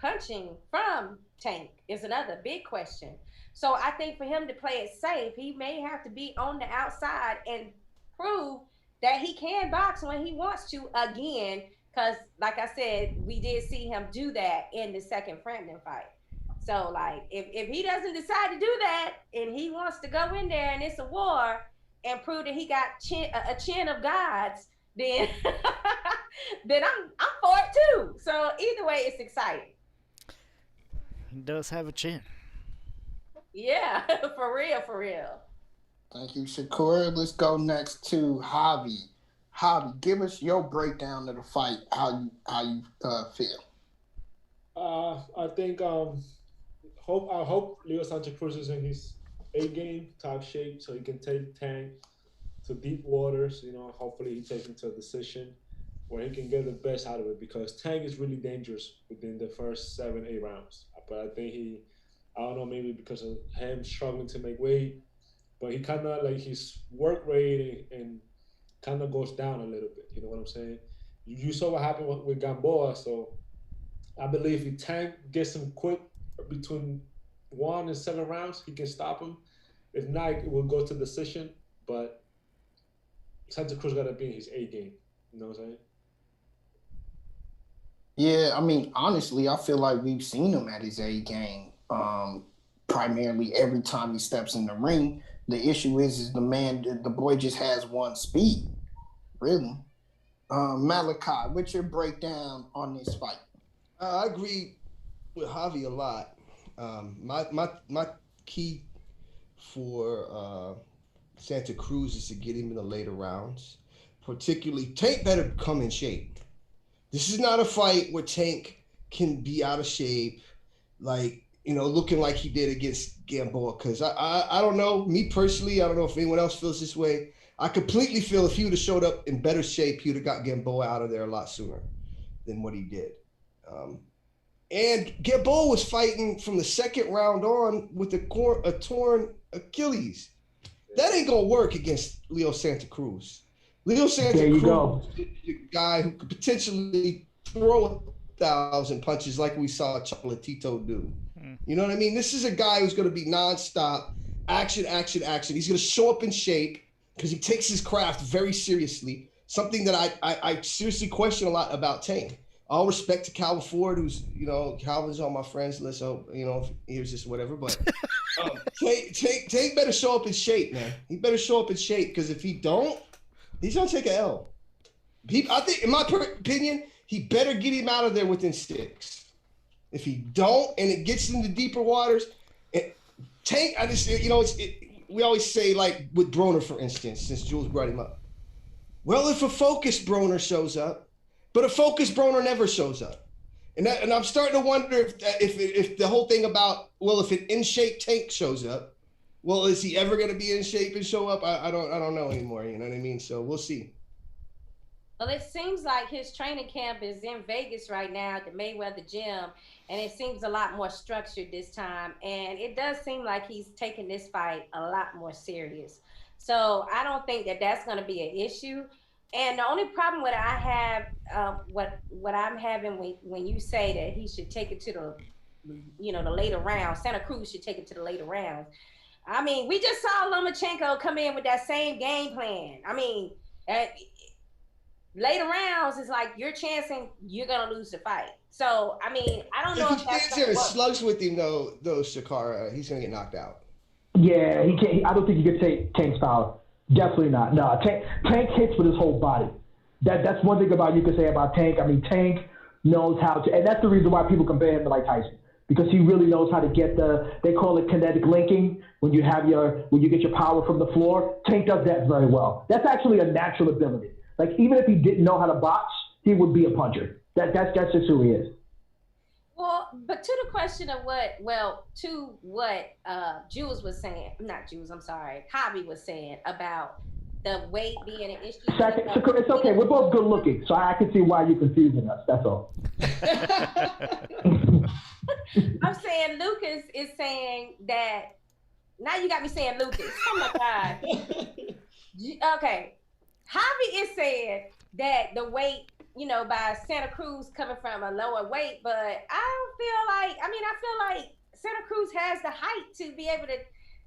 B: punching from Tank? Is another big question. So I think for him to play it safe, he may have to be on the outside and prove that he can box when he wants to again. Because, like I said, we did see him do that in the second Frampton fight. So, like, if he doesn't decide to do that and he wants to go in there and it's a war and prove that he got a chin of gods, then then I'm for it too. So either way, it's exciting.
E: He does have a chin.
B: Yeah, for real.
C: Thank you, Shakur. Let's go next to Javi. Javi, give us your breakdown of the fight. How you feel?
G: I think I hope Leo Santa Cruz is in his A game, top shape, so he can take Tank to deep waters. You know, hopefully he takes him to a decision where he can get the best out of it because Tank is really dangerous within the first 7-8 rounds. But I think I don't know, maybe because of him struggling to make weight, but he kind of like his work rate and kind of goes down a little bit. You know what I'm saying? You saw what happened with Gamboa, so I believe if Tank gets him quick between 1 and 7 rounds, he can stop him. If not, it will go to decision. But Santa Cruz got to be in his A game. You know what I'm saying?
C: Yeah, I mean, honestly, I feel like we've seen him at his A game. Primarily every time he steps in the ring. The issue is the boy just has one speed, really. Malachi, what's your breakdown on this fight?
D: I agree with Javi a lot. My key for Santa Cruz is to get him in the later rounds. Particularly, Tank better come in shape. This is not a fight where Tank can be out of shape, like, looking like he did against Gamboa. Because I don't know, me personally, I don't know if anyone else feels this way. I completely feel if he would have showed up in better shape, he would have got Gamboa out of there a lot sooner than what he did. And Gamboa was fighting from the second round on with a torn Achilles. That ain't gonna work against Leo Santa Cruz. Leo Santa Cruz is a guy who could potentially throw 1,000 punches like we saw Chocolatito do. You know what I mean? This is a guy who's going to be nonstop, action. He's going to show up in shape because he takes his craft very seriously, something that I seriously question a lot about Tank. All respect to Calvin Ford, who's, Calvin's on my friends list, so, if he hears this or whatever, but Tank better show up in shape, man. He better show up in shape because if he don't, he's going to take an L. I think, in my opinion, he better get him out of there within 6. If he don't, and it gets into deeper waters, Tank, we always say, like with Broner, for instance, since Jules brought him up. Well, if a focused Broner shows up, but a focused Broner never shows up. And I'm starting to wonder if the whole thing about, well, if an in-shape Tank shows up, well, is he ever going to be in shape and show up? I don't know anymore, you know what I mean? So we'll see.
B: Well, it seems like his training camp is in Vegas right now at the Mayweather gym, and it seems a lot more structured this time. And it does seem like he's taking this fight a lot more serious. So I don't think that that's going to be an issue. And the only problem what I have, what I'm having when you say that he should take it to the later rounds, Santa Cruz should take it to the later rounds. I mean, we just saw Lomachenko come in with that same game plan. I mean, later rounds is like you're chancing you're gonna lose the fight. So I mean, I don't know
D: if he stands there and slugs with him though, Shakara, he's gonna get knocked out.
F: Yeah, he can't. I don't think he could take Tank's power. Definitely not. No, Tank hits with his whole body. That's one thing about you can say about Tank. I mean, Tank knows how to, and that's the reason why people compare him to like Tyson, because he really knows how to get they call it kinetic linking, when you get your power from the floor. Tank does that very well. That's actually a natural ability. Like, even if he didn't know how to box, he would be a puncher. That's just who he is.
B: Well, but to the question of what Jules was saying, not Jules, I'm sorry, Hobby was saying about the weight being an issue.
F: It's okay. We're both good looking, so I can see why you're confusing us. That's all.
B: I'm saying Lucas is saying that. Now you got me saying Lucas. Oh my God. Okay. Javi is saying that the weight, by Santa Cruz coming from a lower weight, but I feel like Santa Cruz has the height to be able to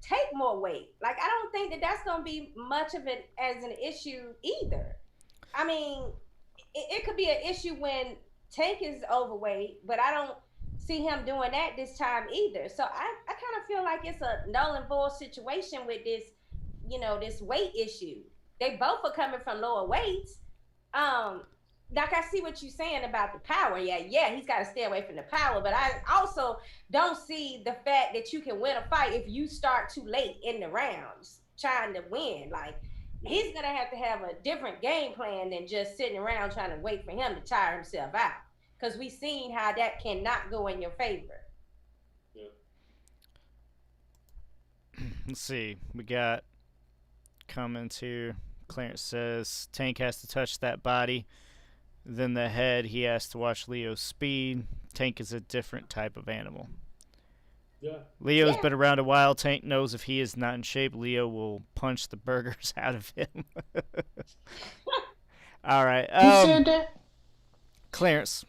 B: take more weight. Like, I don't think that that's going to be much of it as an issue either. I mean, it could be an issue when Tank is overweight, but I don't see him doing that this time either. So I kind of feel like it's a null and void situation with this, this weight issue. They both are coming from lower weights. Like, I see what you're saying about the power. Yeah, he's got to stay away from the power. But I also don't see the fact that you can win a fight if you start too late in the rounds trying to win. Like, he's going to have a different game plan than just sitting around trying to wait for him to tire himself out. Because we've seen how that cannot go in your favor.
E: Let's see. We got comments here. Clarence says Tank has to touch that body. Then the head, he has to watch Leo's speed. Tank is a different type of animal.
G: Yeah.
E: Leo's been around a while. Tank knows if he is not in shape, Leo will punch the burgers out of him. All right.
C: You said that?
E: Clarence.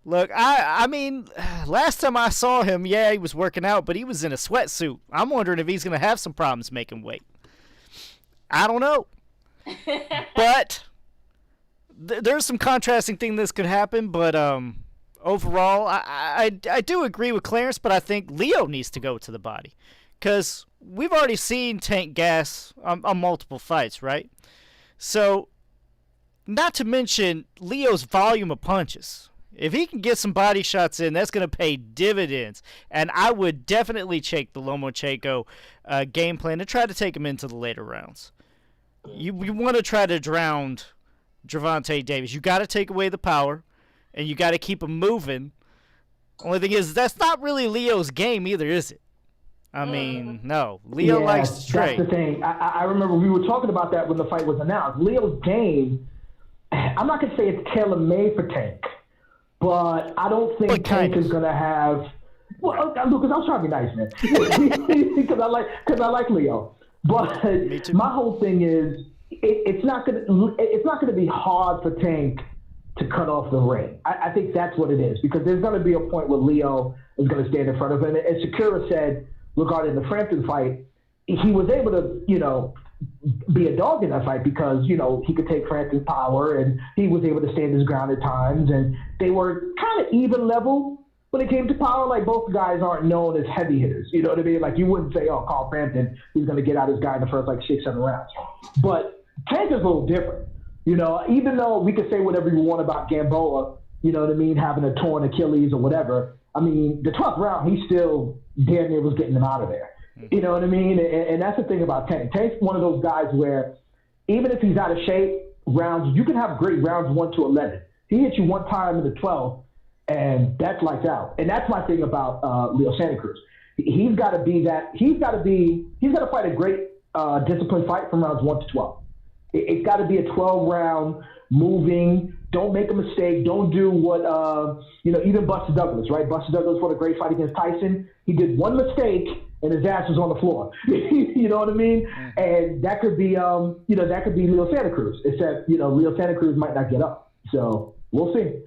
E: Look, I mean, last time I saw him, he was working out, but he was in a sweatsuit. I'm wondering if he's going to have some problems making weight. I don't know. But there's some contrasting thing this could happen, but overall, I do agree with Clarence, but I think Leo needs to go to the body. Because we've already seen Tank gas on multiple fights, right? So, not to mention Leo's volume of punches. If he can get some body shots in, that's going to pay dividends. And I would definitely check the Lomachenko game plan to try to take him into the later rounds. You want to try to drown Gervonta Davis. You got to take away the power, and you got to keep him moving. Only thing is, that's not really Leo's game either, is it? I mean, no. Leo likes to trade.
F: That's the thing. I remember we were talking about that when the fight was announced. Leo's game, I'm not going to say it's tailor-made for Tank, but I don't think Tank is going to have. Well, Lucas, I'm trying to be nice, man, because I like Leo. But my whole thing is, it's not going to be hard for Tank to cut off the ring. I think that's what it is, because there's going to be a point where Leo is going to stand in front of him. And as Shakira said regarding the Frampton fight, he was able to, be a dog in that fight because, he could take Frampton's power and he was able to stand his ground at times. And they were kind of even level when it came to power. Like, both guys aren't known as heavy hitters. You know what I mean? Like, you wouldn't say, oh, Carl Frampton, he's going to get out his guy in the first, 6-7 rounds. But Tank is a little different. Even though we could say whatever you want about Gamboa, you know what I mean, having a torn Achilles or whatever, I mean, the 12th round, he still damn near was getting them out of there. You know what I mean? And that's the thing about Tank. Tank's one of those guys where even if he's out of shape, you can have great rounds 1 to 11. He hits you one time in the 12th, and that's lights out. And that's my thing about Leo Santa Cruz. He's got to be that. He's got to fight a great disciplined fight from rounds 1 to 12. It's got to be a 12-round moving. Don't make a mistake. Don't do what, even Buster Douglas, right? Buster Douglas fought a great fight against Tyson. He did one mistake and his ass was on the floor. You know what I mean? And that could be, that could be Leo Santa Cruz. Except, Leo Santa Cruz might not get up. So we'll see.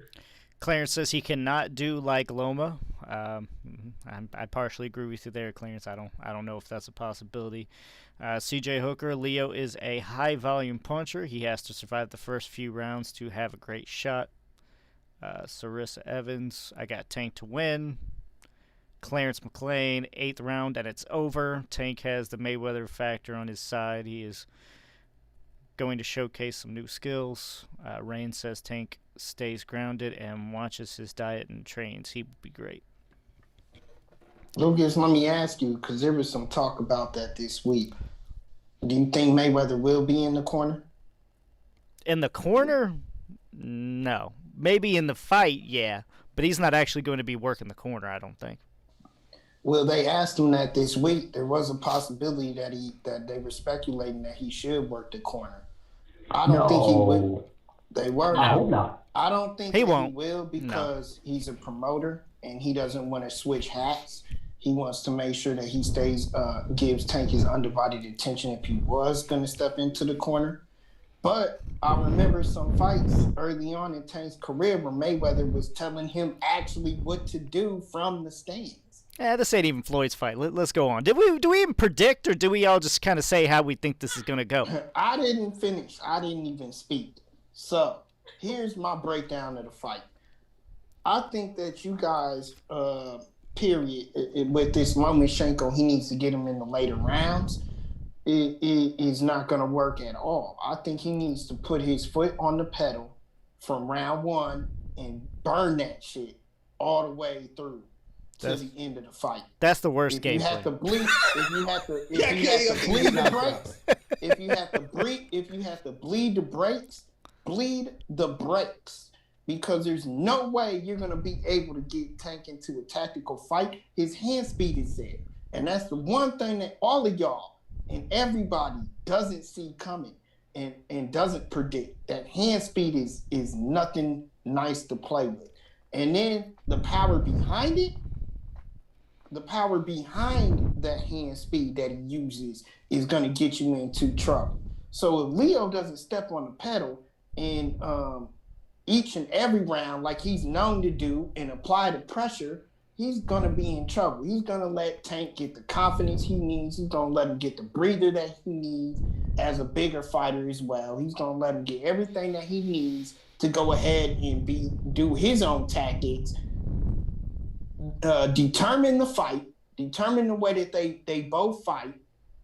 E: Clarence says he cannot do like Loma. I partially agree with you there, Clarence. I don't know if that's a possibility. CJ Hooker, Leo is a high-volume puncher. He has to survive the first few rounds to have a great shot. Sarissa Evans, I got Tank to win. Clarence McLean, 8th round, and it's over. Tank has the Mayweather factor on his side. He is going to showcase some new skills. Rain says Tank stays grounded and watches his diet and trains. He would be great.
C: Lucas, let me ask you, because there was some talk about that this week. Do you think Mayweather will be in the corner?
E: In the corner? No. Maybe in the fight, yeah. But he's not actually going to be working the corner, I don't think.
C: Well, they asked him that this week. There was a possibility that they were speculating that he should work the corner. I don't think he would. They were.
F: I hope not.
C: I don't think
E: he
C: will because he's a promoter and he doesn't want to switch hats. He wants to make sure that he gives Tank his undivided attention if he was going to step into the corner. But I remember some fights early on in Tank's career where Mayweather was telling him actually what to do from the stands.
E: This ain't even Floyd's fight. Let's go on. Do we even predict, or do we all just kind of say how we think this is going to go?
C: I didn't finish. I didn't even speak. So here's my breakdown of the fight. I think that you guys, period, with this Lomachenko, he needs to get him in the later rounds. It is not going to work at all. I think he needs to put his foot on the pedal from round one and burn that shit all the way through to the end of the fight.
E: That's the worst game plan.
C: If you have to bleed the brakes, if you have to bleed the brakes, bleed the brakes. Because there's no way you're going to be able to get Tank into a tactical fight. His hand speed is there. And that's the one thing that all of y'all and everybody doesn't see coming and doesn't predict. That hand speed is nothing nice to play with. And then the power behind it, the power behind that hand speed that he uses is going to get you into trouble. So if Leo doesn't step on the pedal and each and every round like he's known to do and apply the pressure, he's going to be in trouble. He's going to let Tank get the confidence he needs. He's going to let him get the breather that he needs as a bigger fighter as well. He's going to let him get everything that he needs to go ahead and do his own tactics, determine the fight, determine the way that they both fight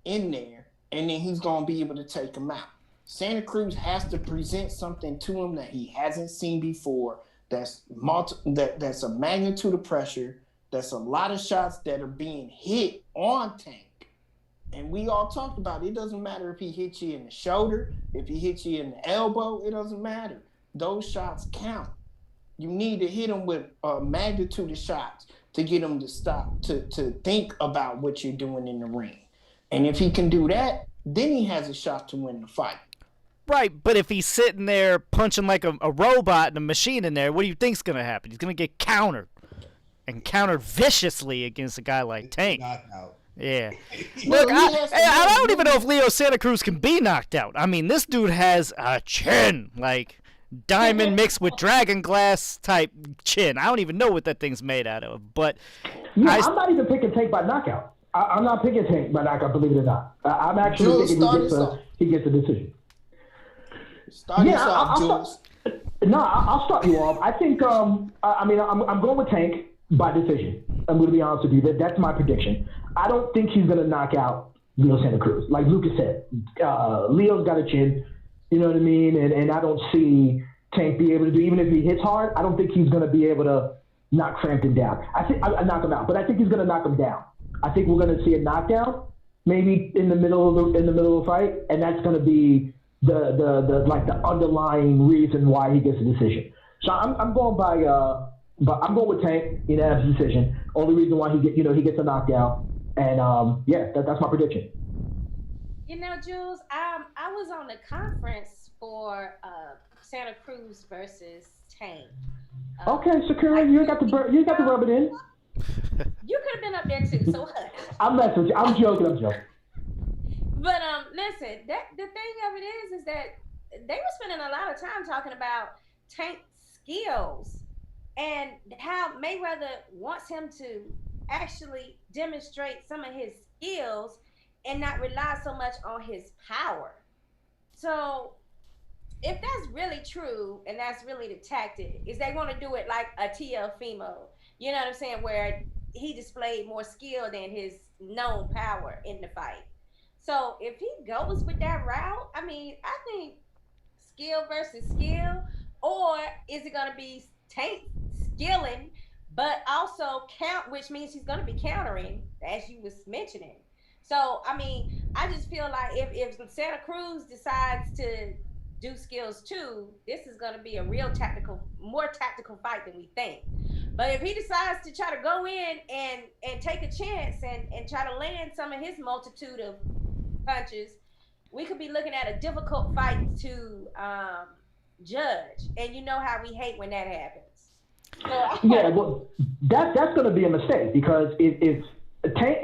C: in there, and then he's going to be able to take him out. Santa Cruz has to present something to him that he hasn't seen before. That's a magnitude of pressure. That's a lot of shots that are being hit on Tank. And we all talked about it doesn't matter if he hits you in the shoulder, if he hits you in the elbow, it doesn't matter. Those shots count. You need to hit him with a magnitude of shots to get him to stop, to think about what you're doing in the ring. And if he can do that, then he has a shot to win the fight.
E: Right, but if he's sitting there punching like a robot and a machine in there, what do you think's going to happen? He's going to get countered, and countered viciously against a guy like Tank. Yeah. Look, I don't even know if Leo Santa Cruz can be knocked out. I mean, this dude has a chin, like diamond mixed with dragon glass type chin. I don't even know what that thing's made out of. But
F: I'm not even picking Tank by knockout. I'm not picking Tank by knockout, believe it or not. I'm actually thinking he gets a decision. I'll start you off. I think, I'm going with Tank by decision. I'm going to be honest with you. That's my prediction. I don't think he's going to knock out Leo Santa Cruz. Like Lucas said, Leo's got a chin, you know what I mean? And I don't see Tank be able to do, even if he hits hard, I don't think he's going to be able to knock Frampton down. I knock him out, but I think he's going to knock him down. I think we're going to see a knockdown, maybe in the middle of the fight, and that's going to be the underlying reason why he gets a decision. So I'm going I'm going with Tank, as a decision. Only reason why he gets a knockdown, and that's my prediction.
B: Jules, I was on the conference for Santa Cruz versus Tank.
F: Okay, Shakira, you got to rub it in.
B: You could have been up there too, so hush.
F: I'm messing with you. I'm joking.
B: But listen, the thing of it is that they were spending a lot of time talking about Tank's skills and how Mayweather wants him to actually demonstrate some of his skills and not rely so much on his power. So if that's really true and that's really the tactic, is they want to do it like a TLFimo, you know what I'm saying, where he displayed more skill than his known power in the fight. So if he goes with that route, I mean, I think skill versus skill, or is it going to be Tank skilling, but also count, which means he's going to be countering, as you was mentioning. So, I mean, I just feel like if Santa Cruz decides to do skills too, this is going to be a real more tactical fight than we think. But if he decides to try to go in and take a chance and try to land some of his multitude of punches, we could be looking at a difficult fight to judge. And you know how we hate when that happens. So,
F: yeah, well, that's going to be a mistake, because if Tank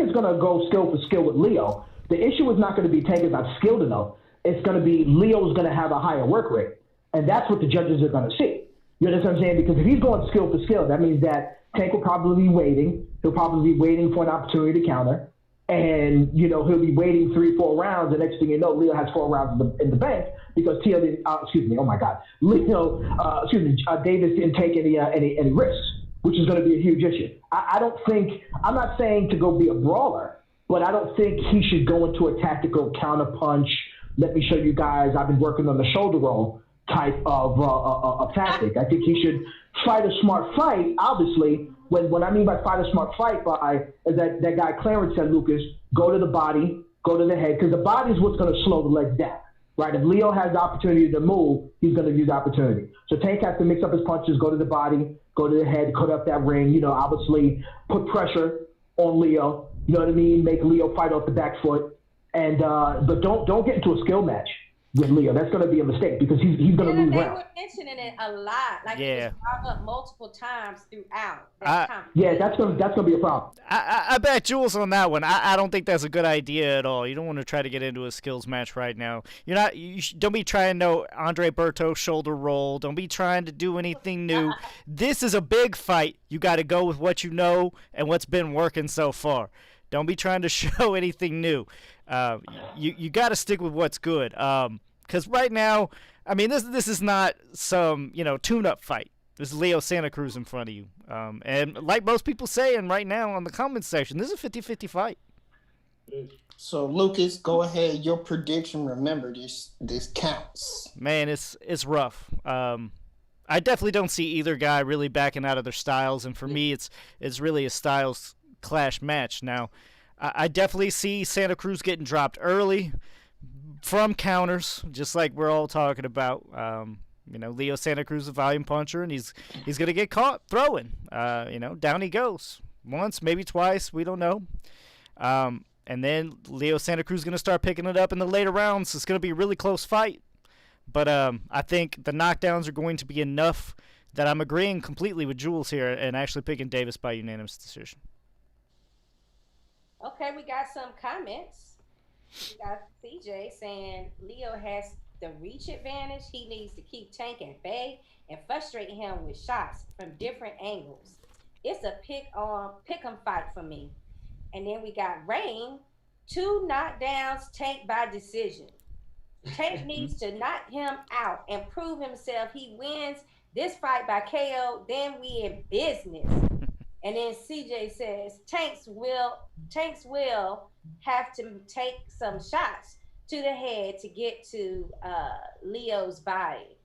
F: is going to go skill for skill with Leo, the issue is not going to be Tank is not skilled enough. It's going to be Leo's going to have a higher work rate. And that's what the judges are going to see. You understand what I'm saying? Because if he's going skill for skill, that means that Tank will probably be waiting. He'll probably be waiting for an opportunity to counter. And, he'll be waiting 3-4 rounds. The next thing you know, Leo has 4 rounds in the bank because Davis didn't take any risks, which is going to be a huge issue. I'm not saying to go be a brawler, but I don't think he should go into a tactical counter punch. Let me show you guys, I've been working on the shoulder roll type of tactic. I think he should fight a smart fight. Obviously, when I mean by fight a smart fight, is that guy Clarence said, Lucas, go to the body, go to the head, because the body is what's going to slow the legs down, right? If Leo has the opportunity to move, he's going to use the opportunity. So Tank has to mix up his punches, go to the body, go to the head, cut up that ring, obviously put pressure on Leo, you know what I mean? Make Leo fight off the back foot. And but don't get into a skill match with Leo. That's going to be a mistake because he's going to lose
B: they
F: round.
B: were mentioning it a lot. Like it was brought up multiple times throughout.
F: Yeah, that's going to be a problem.
E: I bet Jules on that one. I don't think that's a good idea at all. You don't want to try to get into a skills match right now. Don't be trying no Andre Berto shoulder roll. Don't be trying to do anything new. This is a big fight. You got to go with what you know and what's been working so far. Don't be trying to show anything new. You got to stick with what's good. Because right now, I mean, this is not some tune-up fight. This is Leo Santa Cruz in front of you. And like most people saying right now on the comments section, this is a 50-50 fight.
C: So Lucas, go ahead. Your prediction. Remember, this counts.
E: Man, it's rough. I definitely don't see either guy really backing out of their styles, and for me, it's really a styles clash match. Now, I definitely see Santa Cruz getting dropped early from counters, just like we're all talking about. Leo Santa Cruz is a volume puncher, and he's going to get caught throwing. Down he goes. Once, maybe twice, we don't know. And then Leo Santa Cruz is going to start picking it up in the later rounds. It's going to be a really close fight. But I think the knockdowns are going to be enough that I'm agreeing completely with Jules here and actually picking Davis by unanimous decision.
B: Okay, we got some comments. We got CJ saying Leo has the reach advantage. He needs to keep Tank at bay and frustrate him with shots from different angles. It's a pick 'em fight for me. And then we got Rain, 2 knockdowns, Tank by decision. Tank needs to knock him out and prove himself. He wins this fight by KO, then we in business. And then CJ says Tanks will have to take some shots to the head to get to Leo's body.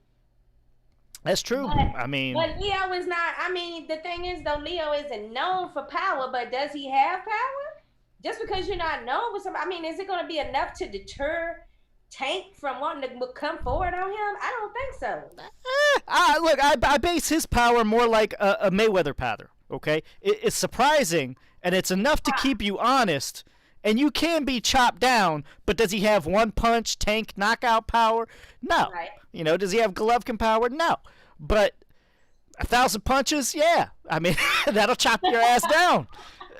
E: That's true.
B: But Leo is not. I mean, the thing is, though, Leo isn't known for power, but does he have power? Just because you're not known for something, I mean, is it going to be enough to deter Tank from wanting to come forward on him? I don't think so.
E: Look, I base his power more like a Mayweather power. Okay, it's surprising, and it's enough to keep you honest And you can be chopped down, but does he have one punch, Tank knockout power? No.
B: Right.
E: You know, does he have Golovkin power? No. But 1,000 punches, yeah. I mean, that'll chop your ass down.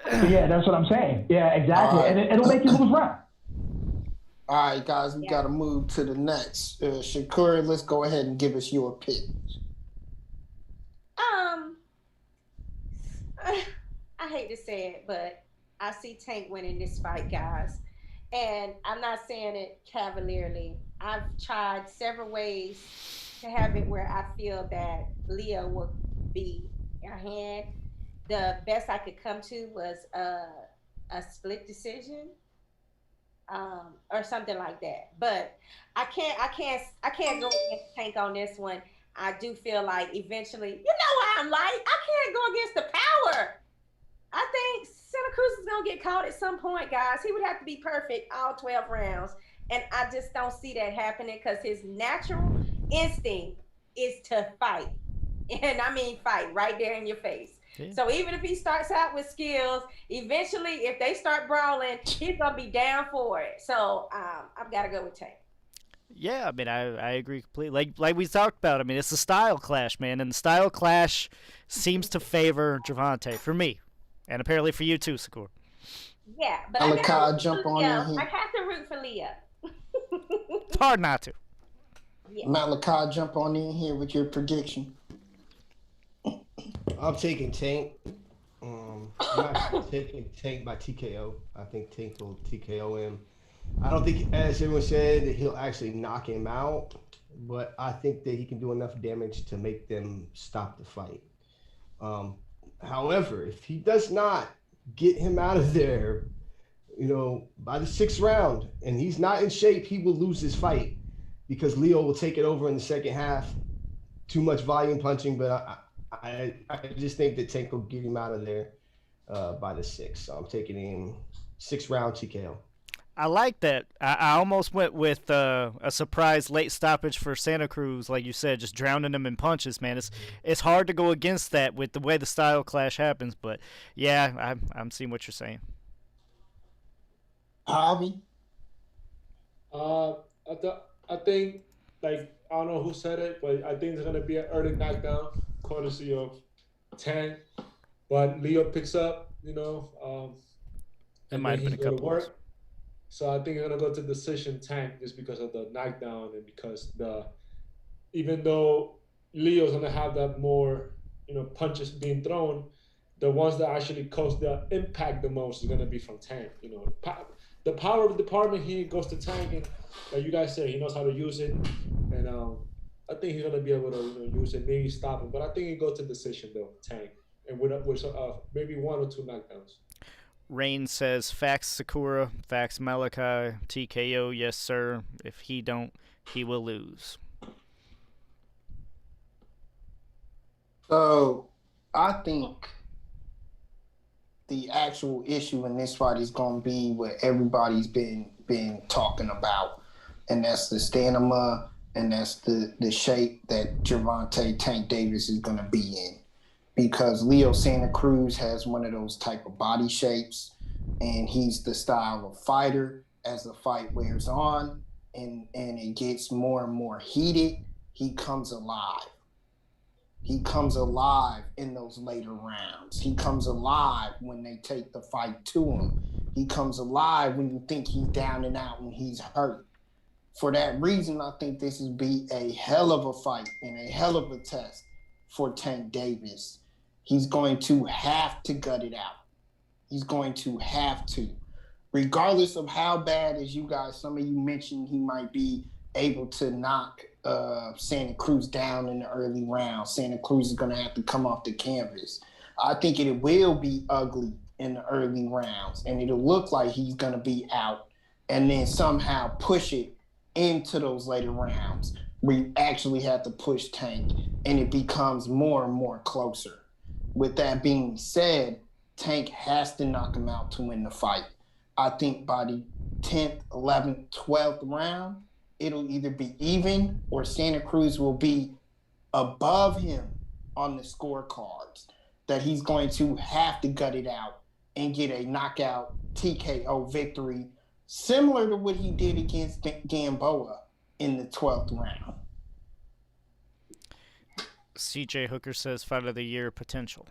F: Yeah, that's what I'm saying. Yeah, exactly.
C: Right.
F: And it'll make you lose rounds.
C: All right, guys, we got to move to the next. Shakura, let's go ahead and give us your pick.
B: I hate to say it, but I see Tank winning this fight, guys. And I'm not saying it cavalierly. I've tried several ways to have it where I feel that Leo will be ahead. The best I could come to was a split decision, or something like that. But I can't go against Tank on this one. I do feel like eventually, you know what I'm like. I can't go against the power. I think Santa Cruz is gonna get caught at some point, guys. He would have to be perfect all 12 rounds, and I just don't see that happening because his natural instinct is to fight, and I mean fight right there in your face. Yeah. So even if he starts out with skills, eventually, if they start brawling, he's gonna be down for it. So I've got to go with Tank.
E: Yeah, I mean, I agree completely. Like we talked about, I mean, it's a style clash, man, and the style clash seems to favor Gervonta for me, and apparently for you too, Sakura.
B: Yeah, but
C: Malachi, jump on in here.
B: I have to root for Leo.
E: It's hard not to.
C: Yeah. Malachi, jump on in here with your prediction.
D: I'm taking Tank. I'm actually taking Tank by TKO. I think Tank will TKO him. I don't think, as everyone said, that he'll actually knock him out, but I think that he can do enough damage to make them stop the fight. However, if he does not get him out of there, you know, by the 6th round, and he's not in shape, he will lose his fight because Leo will take it over in the second half. Too much volume punching, but I just think that Tank will get him out of there by the 6th. So I'm taking him 6th round TKO.
E: I like that. I almost went with a surprise late stoppage for Santa Cruz, like you said, just drowning him in punches, man. It's hard to go against that with the way the style clash happens, but yeah, I'm seeing what you're saying.
C: Javi?
G: I think, like, I don't know who said it, but I think it's going to be an early knockdown, courtesy of Tank. But Leo picks up, you know.
E: It might have been a couple
G: work. So I think I'm going to go to decision Tank just because of the knockdown and because even though Leo's going to have that more, you know, punches being thrown, the ones that actually cause the impact the most is going to be from Tank. You know, the power of the department, he goes to Tank, and like you guys said, he knows how to use it. And I think he's going to be able to, you know, use it, maybe stop him. But I think he goes to decision, though, Tank. And with maybe 1 or 2 knockdowns.
E: Rain says, facts Sakura, facts Malachi, TKO, yes sir. If he don't, he will lose.
C: So I think the actual issue in this fight is going to be what everybody's been talking about, and that's the stamina, and that's the shape that Gervonta Tank Davis is going to be in. Because Leo Santa Cruz has one of those type of body shapes, and he's the style of fighter. As the fight wears on and it gets more and more heated, he comes alive. He comes alive in those later rounds. He comes alive when they take the fight to him. He comes alive when you think he's down and out, when he's hurt. For that reason, I think this would be a hell of a fight and a hell of a test for Tank Davis. He's going to have to gut it out. He's going to have to. Regardless of how bad, as you guys, some of you mentioned, he might be able to knock Santa Cruz down in the early rounds. Santa Cruz is going to have to come off the canvas. I think it will be ugly in the early rounds, and it'll look like he's going to be out, and then somehow push it into those later rounds. We actually have to push Tank, and it becomes more and more closer. With that being said, Tank has to knock him out to win the fight. I think by the 10th, 11th, 12th round, it'll either be even or Santa Cruz will be above him on the scorecards, that he's going to have to gut it out and get a knockout TKO victory, similar to what he did against Gamboa in the 12th round.
E: CJ Hooker says fight of the year potential.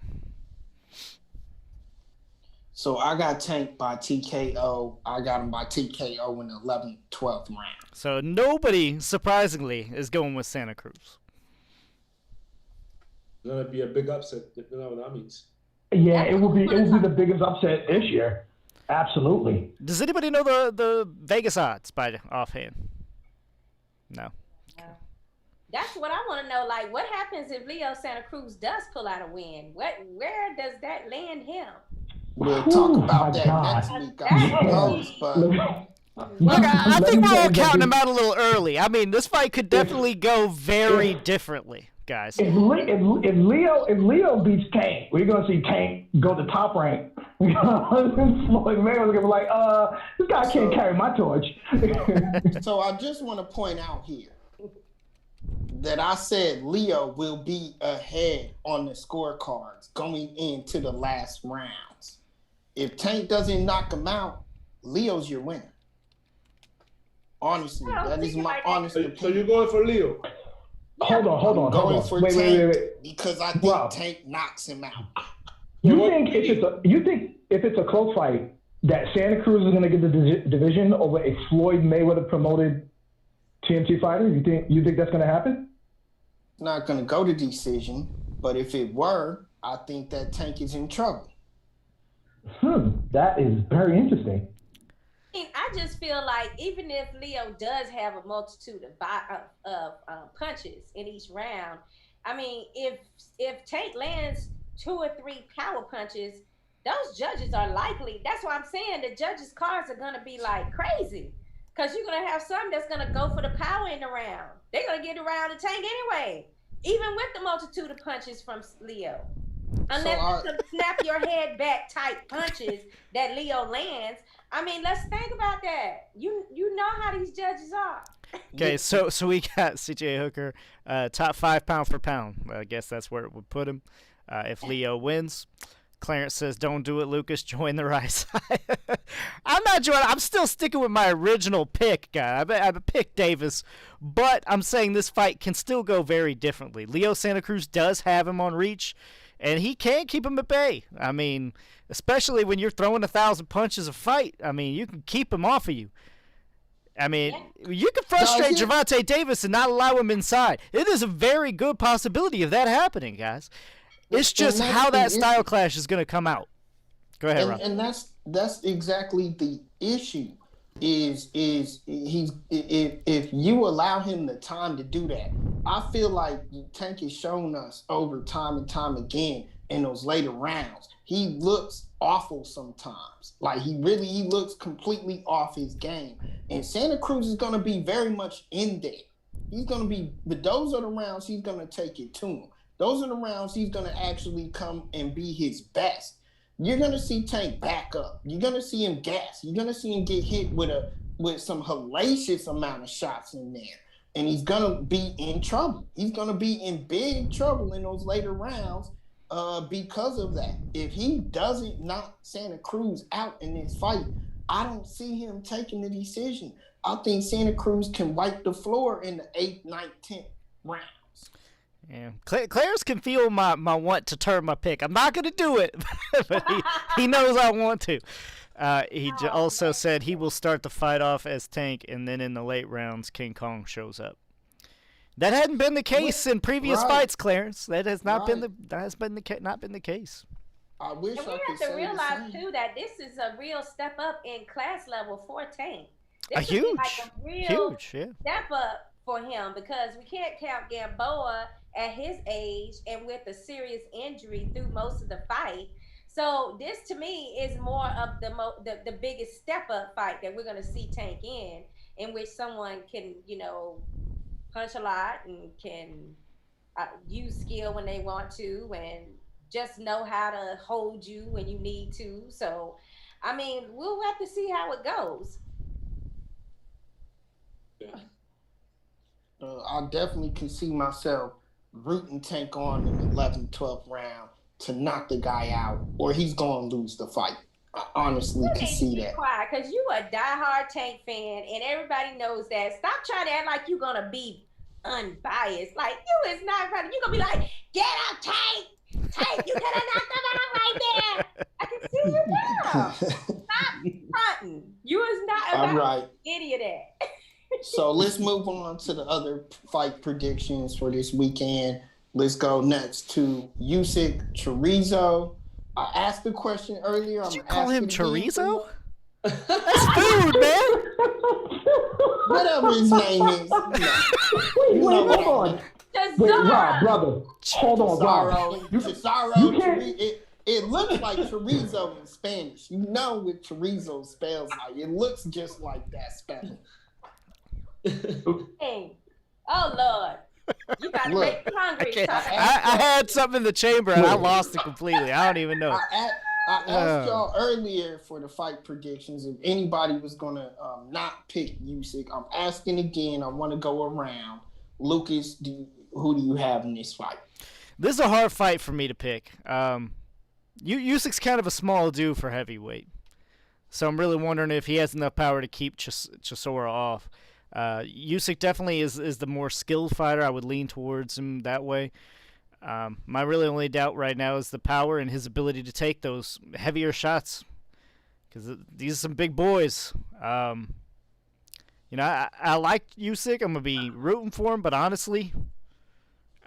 C: So I got Tank by TKO. I got him by TKO in the 11th, 12th round.
E: So nobody, surprisingly, is going with Santa Cruz.
G: It's gonna be a big upset. If you know what that means.
F: Yeah, it will be the biggest upset this year. Absolutely.
E: Does anybody know the Vegas odds by offhand? No.
B: That's what I want to know. Like, what happens if Leo Santa Cruz does pull out a win? Where does that land him?
C: We'll talk about that next week, I suppose. But
E: Look, I think we're all counting him out a little early. I mean, this fight could definitely go very differently, guys.
F: If Leo beats Tank, we're gonna see Tank go to top rank. Floyd Mayweather's gonna be like, this guy can't carry my torch.
C: So I just want to point out here that I said Leo will be ahead on the scorecards going into the last rounds. If Tank doesn't knock him out, Leo's your winner. Honestly, that is my honest opinion.
G: So you're going for Leo?
F: Hold on.
C: Going for Tank
F: wait.
C: because I think Tank knocks him out.
F: You think if it's a close fight that Santa Cruz is going to get the division over a Floyd Mayweather promoted TMT fighter? You think that's going to happen?
C: Not going to go to decision, but if it were, I think that Tank is in trouble.
F: That is very interesting.
B: I just feel like even if Leo does have a multitude of punches in each round, I mean, if Tank lands 2 or 3 power punches, those judges are likely. That's why I'm saying the judges' cards are gonna be like crazy, because you're gonna have some that's gonna go for the power in the round. They're gonna get around the Tank anyway, even with the multitude of punches from Leo. Unless it's some snap your head back type punches that Leo lands. I mean, let's think about that. You know how these judges are.
E: Okay, so we got CJ Hooker, top 5 pound for pound. I guess that's where it would put him if Leo wins. Clarence says, don't do it, Lucas. Join the right side. I'm not joining. I'm still sticking with my original pick, guy. I picked Davis, but I'm saying this fight can still go very differently. Leo Santa Cruz does have him on reach, and he can keep him at bay. I mean, especially when you're throwing 1,000 punches a fight. I mean, you can keep him off of you. I mean, you can frustrate Gervonta Davis and not allow him inside. It is a very good possibility of that happening, guys. It's just how that style clash is going to come out. Go ahead, Rob.
C: And that's exactly the issue. Is if you allow him the time to do that, I feel like Tank has shown us over time and time again in those later rounds, he looks awful sometimes. Like he looks completely off his game. And Santa Cruz is going to be very much in there. He's going to be, but those are the rounds he's going to take it to him. Those are the rounds he's going to actually come and be his best. You're going to see Tank back up. You're going to see him gas. You're going to see him get hit with some hellacious amount of shots in there. And he's going to be in trouble. He's going to be in big trouble in those later rounds because of that. If he doesn't knock Santa Cruz out in this fight, I don't see him taking the decision. I think Santa Cruz can wipe the floor in the 8th, 9th, 10th round.
E: Yeah, Clarence can feel my want to turn my pick. I'm not going to do it, but he knows I want to. He also said he will start the fight off as Tank, and then in the late rounds, King Kong shows up. That hadn't been the case in previous fights, Clarence. That has not been the case.
C: I wish
B: and
C: I
B: we
C: could
B: have to
C: say
B: realize
C: the same.
B: too that this is a real step up in class level for Tank.
E: A
B: This would be
E: huge,
B: like a real
E: yeah.
B: step up for him, because we can't count Gamboa at his age and with a serious injury through most of the fight. So this to me is more of the biggest step up fight that we're going to see Tank in which someone can, punch a lot and can use skill when they want to and just know how to hold you when you need to. So, I mean, we'll have to see how it goes.
G: Yeah.
C: I definitely can see myself rooting Tank on in the 11th, 12th round to knock the guy out, or he's going to lose the fight. I honestly can see that.
B: Quiet, because you a diehard Tank fan, and everybody knows that. Stop trying to act like you're gonna be unbiased. Like you is not funny. You gonna be like, get up, Tank. Tank, you could have knocked him out right there. I can see you now. Stop fronting. You is not about
C: All right.
B: any of that.
C: So let's move on to the other fight predictions for this weekend. Let's go next to Usyk Chorizo. I asked the question earlier.
E: Did you call him chorizo?
C: That's
E: food, man.
C: Whatever his name is.
F: Wait, hold on. Wait, Rob, brother. Hold on, Rob.
C: Chisora. It looks like chorizo in Spanish. You know what chorizo spells like. It looks just like that spelling.
B: Hey. Oh, Lord. You got to make me hungry.
E: I had something in the chamber and I lost it completely. I don't even know.
C: I asked y'all earlier for the fight predictions if anybody was going to not pick Usyk. I'm asking again. I want to go around. Lucas, who do you have in this fight?
E: This is a hard fight for me to pick. Usyk's kind of a small dude for heavyweight. So I'm really wondering if he has enough power to keep Chisora off. Usyk definitely is the more skilled fighter. I would lean towards him that way. My really only doubt right now is the power and his ability to take those heavier shots. Because these are some big boys. I like Usyk. I'm going to be rooting for him. But honestly,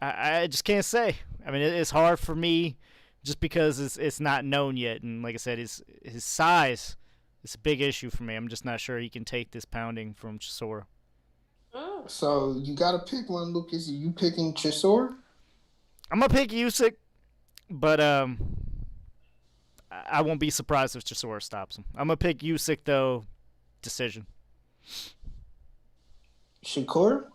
E: I just can't say. I mean, it's hard for me just because it's not known yet. And like I said, his size is a big issue for me. I'm just not sure he can take this pounding from Chisora.
C: So you got to pick one, Lucas. Are you picking Chisora?
E: I'm going to pick Usyk, but I won't be surprised if Chisora stops him. I'm going to pick Usyk, though, decision.
C: Shakur?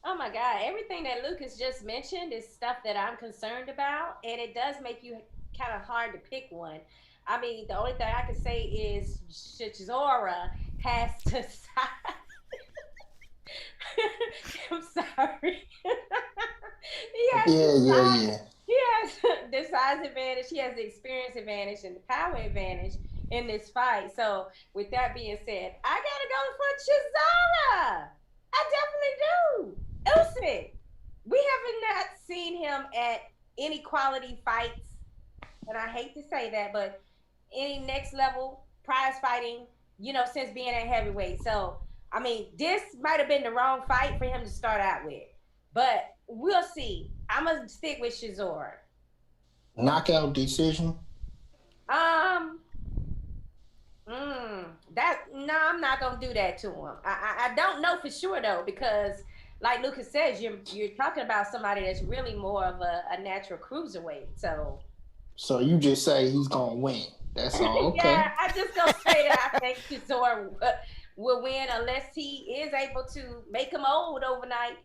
B: Oh, my God. Everything that Lucas just mentioned is stuff that I'm concerned about, and it does make you kind of hard to pick one. I mean, the only thing I can say is Chisora has to side. I'm sorry. He has the size advantage. He has the experience advantage and the power advantage in this fight. So, with that being said, I gotta go for Chisora. I definitely do. Usyk. We haven't not seen him at any quality fights, and I hate to say that, but any next level prize fighting, since being at heavyweight. So, I mean, this might have been the wrong fight for him to start out with, but we'll see. I'm gonna stick with Chisora.
C: Knockout decision.
B: I'm not gonna do that to him. I don't know for sure though, because like Lucas says, you're talking about somebody that's really more of a natural cruiserweight. So
C: you just say he's gonna win. That's all. Okay.
B: Yeah, I just gonna say that I think Chisora will win unless he is able to make him old overnight.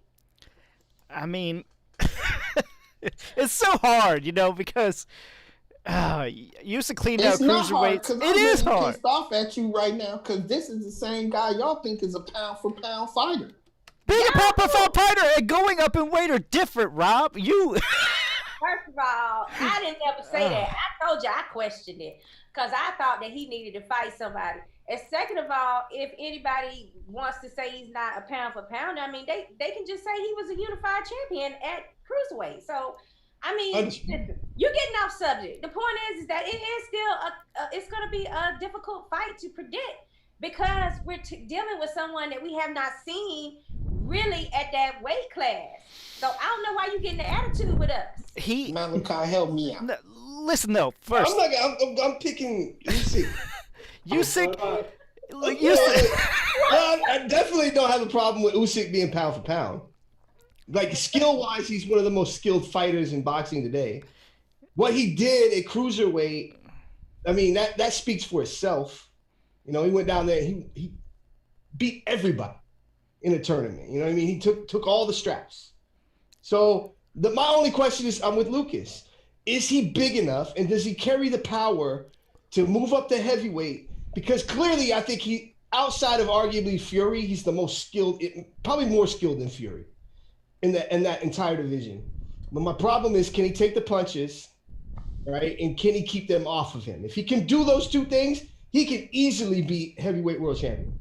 E: I mean, it's so hard, because Usyk cleaned out cruiserweights. It is hard.
C: Pissed off at you right now because this is the same guy y'all think is a pound for pound fighter.
E: Being a pound for pound fighter and going up in weight are different, Rob.
B: First of all, I didn't ever say that. I told you I questioned it because I thought that he needed to fight somebody. And second of all, if anybody wants to say he's not a pound for pound, I mean, they can just say he was a unified champion at cruiserweight. So, I mean, you're getting off subject. The point is that it is still it's going to be a difficult fight to predict because we're dealing with someone that we have not seen really at that weight class. So I don't know why you're getting the attitude with us.
C: Malachi, help me out.
E: Listen though, first
D: I'm picking Usyk.
E: Usyk.
D: I definitely don't have a problem with Usyk being pound for pound. Like skill-wise, he's one of the most skilled fighters in boxing today. What he did at cruiserweight, I mean, that speaks for itself. He went down there, he beat everybody in a tournament. You know what I mean? He took all the straps. So my only question is, I'm with Lucas. Is he big enough, and does he carry the power to move up to heavyweight? Because clearly, I think he, outside of arguably Fury, he's the most skilled, probably more skilled than Fury in that entire division. But my problem is, can he take the punches? right? And can he keep them off of him? If he can do those two things, he can easily be heavyweight world champion.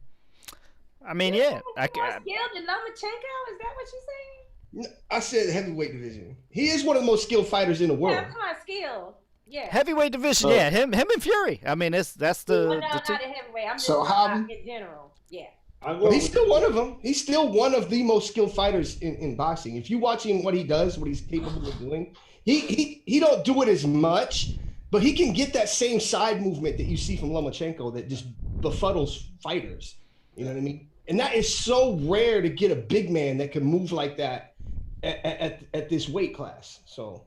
E: I mean, yeah.
B: More skilled than Lomachenko? Is that what you're saying?
D: I said heavyweight division. He is one of the most skilled fighters in the world.
B: Yeah, I'm talking skilled. Yeah.
E: Heavyweight division, yeah. Him and Fury. I mean, that's the.
B: Well, no,
E: the
B: not
E: two.
B: in heavyweight. I'm just
C: So
B: talking in general. Yeah.
D: But he's still one of them. He's still one of the most skilled fighters in boxing. If you watch him, what he does, what he's capable of doing, he don't do it as much, but he can get that same side movement that you see from Lomachenko that just befuddles fighters. You know what I mean? And that is so rare to get a big man that can move like that at this weight class. So,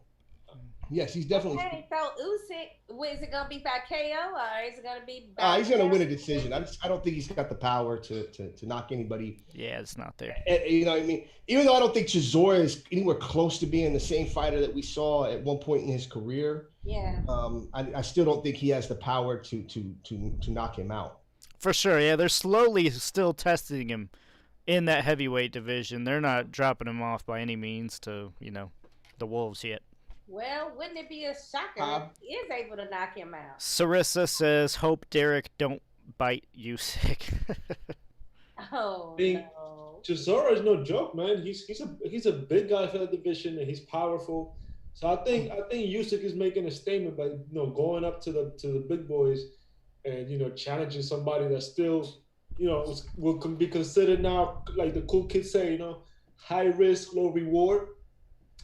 D: yes, he's definitely.
B: Okay, so Usyk, is it gonna be by KO or is it gonna be? By
D: He's gonna win a decision. I don't think he's got the power to knock anybody.
E: Yeah, it's not there.
D: You know what I mean? Even though I don't think Chisora is anywhere close to being the same fighter that we saw at one point in his career.
B: Yeah.
D: I still don't think he has the power to knock him out.
E: For sure, yeah. They're slowly still testing him in that heavyweight division. They're not dropping him off by any means to, the Wolves yet.
B: Well, wouldn't it be a shocker if he is able to knock him out?
E: Sarissa says, hope Dereck don't bite Usyk.
B: Oh, no.
G: Chisora is no joke, man. He's a big guy for the division, and he's powerful. So I think Usyk is making a statement by going up to the big boys and challenging somebody that's still will be considered now, like the cool kids say, high risk, low reward.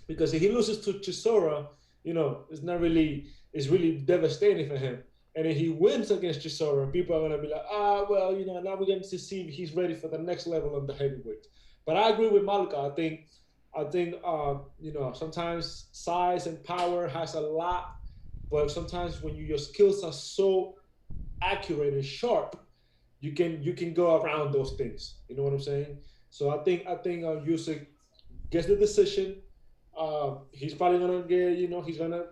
G: Because if he loses to Chisora, it's really devastating for him. And if he wins against Chisora, people are gonna be like, now we're going to see if he's ready for the next level of the heavyweight. But I agree with Malika. I think sometimes size and power has a lot, but sometimes when your skills are so accurate and sharp, you can go around those things. You know what I'm saying? So I think Usyk gets the decision. He's probably gonna get he's gonna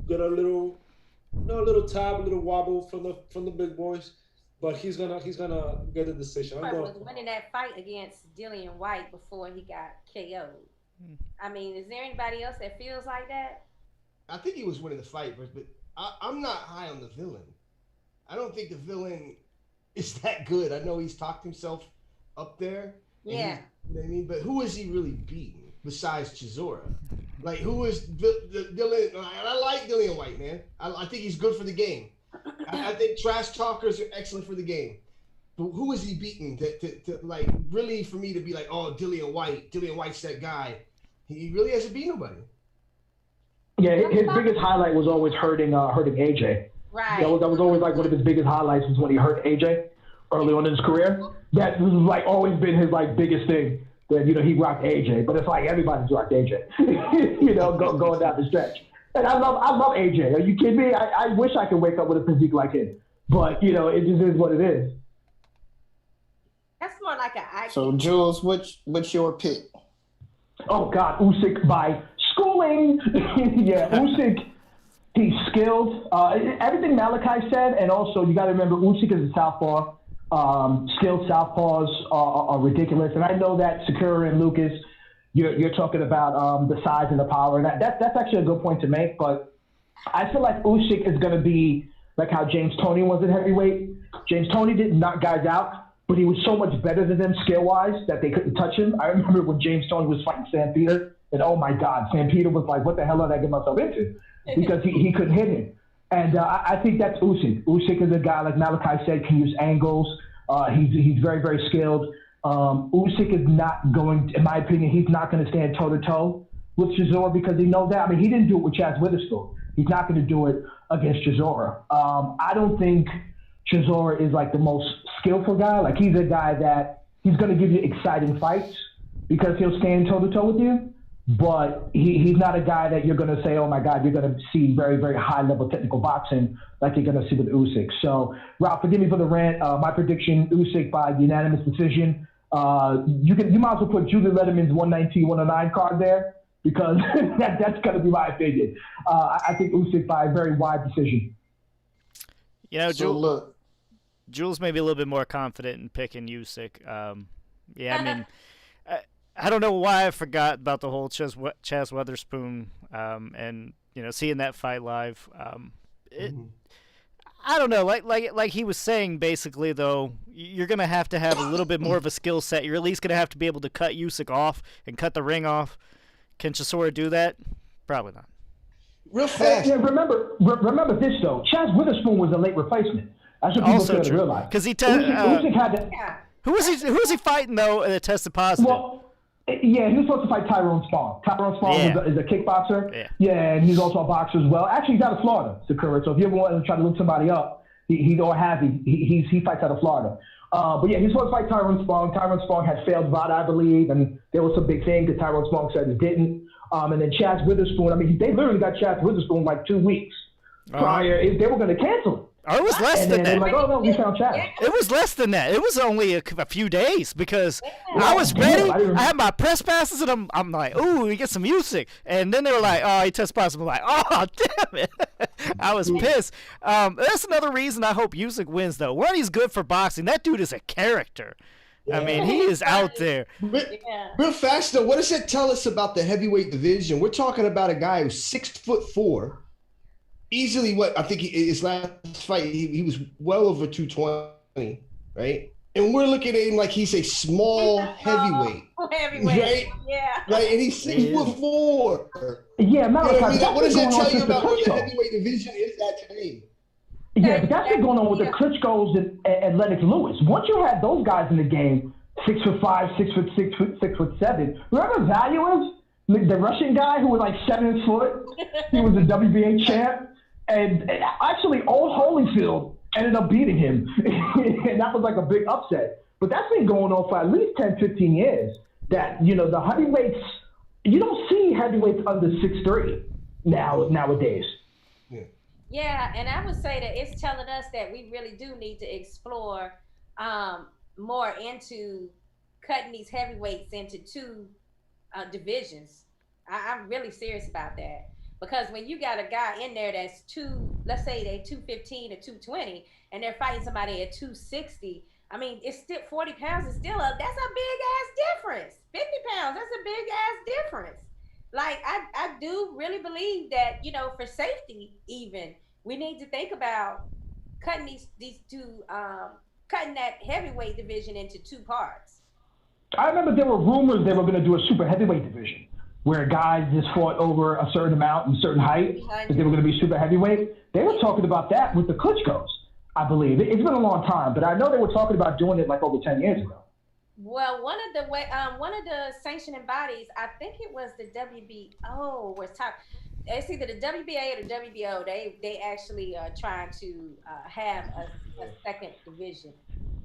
G: get a little tap, a little wobble from the big boys, but he's gonna get the decision.
B: He was winning that fight against Dillian White before he got KO'd. I mean, is there anybody else that feels like that?
D: I think he was winning the fight, but I'm not high on the villain. I don't think the villain is that good. I know he's talked himself up there.
B: Yeah.
D: You know what I mean? But who is he really beating besides Chisora? Like, who is Dillian? I like Dillian White, man. I think he's good for the game. I think trash talkers are excellent for the game. But who is he beating to like, really for me to be like, oh, Dillian White's that guy. He really hasn't beat nobody.
F: Yeah, his biggest highlight was always hurting AJ.
B: Right.
F: That was always like one of his biggest highlights was when he hurt AJ early on in his career. That was like always been his like biggest thing. That he rocked AJ, but it's like everybody's rocked AJ. Going down the stretch. And I love AJ. Are you kidding me? I wish I could wake up with a physique like him, but it just is what it is.
B: That's more like an IQ.
C: So Jules, what's your pick?
F: Oh God, Usyk by schooling. Yeah, Usyk. He's skilled. Everything Malachi said, and also you got to remember Usyk is a southpaw. Skilled southpaws are ridiculous, and I know that Sakura and Lucas, you're talking about the size and the power, and that's actually a good point to make. But I feel like Usyk is going to be like how James Toney was in heavyweight. James Toney didn't knock guys out, but he was so much better than them skill-wise that they couldn't touch him. I remember when James Toney was fighting Sam Peter, and oh my God, Sam Peter was like, what the hell did I get myself into? Because he couldn't hit him. And I think that's Usyk. Usyk is a guy, like Malachi said, can use angles. He's very, very skilled. Usyk is not going, in my opinion, he's not going to stand toe-to-toe with Chisora because he knows that. I mean, he didn't do it with Chaz Witherspoon. He's not going to do it against Chisora. I don't think Chisora is like the most skillful guy. Like, he's a guy that he's going to give you exciting fights because he'll stand toe-to-toe with you. But he's not a guy that you're going to say, oh, my God, you're going to see very, very high-level technical boxing like you're going to see with Usyk. So, Ralph, forgive me for the rant. My prediction, Usyk by unanimous decision. You might as well put Julie Letterman's 119-109 card there because that's going to be my opinion. I think Usyk by a very wide decision.
E: Jules may be a little bit more confident in picking Usyk. I mean... I don't know why I forgot about the whole Chaz Witherspoon and seeing that fight live. I don't know, like he was saying, basically, though, you're going to have a little bit more of a skill set. You're at least going to have to be able to cut Usyk off and cut the ring off. Can Chisora do that? Probably not.
D: Real fast.
F: Yeah, remember this, though. Chaz Witherspoon was a late replacement. That's what people
E: Also
F: fail to
E: true.
F: realize.
E: Because
F: Usyk had to...
E: Who was he fighting, though, that tested positive?
F: Well, yeah, he was supposed to fight Tyrone Spong. Tyrone Spong is a kickboxer. Yeah, and he's also a boxer as well. Actually, he's out of Florida, Sakura. So if you ever want to try to look somebody up, he fights out of Florida. But yeah, he's supposed to fight Tyrone Spong. Tyrone Spong had failed VOD, I believe, and there was some big thing that Tyrone Spong said he didn't. And then Chaz Witherspoon, I mean, they literally got Chaz Witherspoon like 2 weeks prior. They were going to cancel it.
E: Oh, it was less than that.
F: They're like, oh, no, we found Chaz.
E: It was less than that. It was only a few days because I was ready. I had my press passes, and I'm like, ooh, we get some Usyk. And then they were like, oh, he tested positive. I'm like, oh, damn it. I was pissed. That's another reason I hope Usyk wins, though. One, he's good for boxing. That dude is a character. I mean, he is out there.
D: Real fast, though, what does that tell us about the heavyweight division? We're talking about a guy who's 6'4". Easily, I think his last fight, he was well over 220, right? And we're looking at him like he's a small heavyweight. Right?
B: Yeah.
D: Right, and he's 6'4".
F: Yeah, Malachi,
D: what does that tell you about
F: what
D: the heavyweight division is at today?
F: Yeah, but that's been going on with the Klitschko's and Lennox Lewis. Once you had those guys in the game, 6'5", 6'6", 6'7", remember Valuev, the Russian guy who was like 7 foot? He was a WBA champ. And actually, Old Holyfield ended up beating him. And that was like a big upset. But that's been going on for at least 10, 15 years. That, the heavyweights, you don't see heavyweights under 6'3" nowadays.
B: Yeah, and I would say that it's telling us that we really do need to explore more into cutting these heavyweights into 2 divisions. I'm really serious about that. Because when you got a guy in there that's let's say they're 215 or 220, and they're fighting somebody at 260, I mean, it's still 40 pounds is still that's a big ass difference. 50 pounds, that's a big ass difference. Like, I do really believe that, for safety even, we need to think about cutting these 2, cutting that heavyweight division into 2 parts.
F: I remember there were rumors they were going to do a super heavyweight division, where guys just fought over a certain amount and certain height, that they were going to be super heavyweight. They were talking about that with the Klitschko's, I believe. It's been a long time, but I know they were talking about doing it like over 10 years ago.
B: Well, one of the sanctioning bodies, I think it was the WBO, was talking. It's either the WBA or the WBO. They actually are trying to have a second division.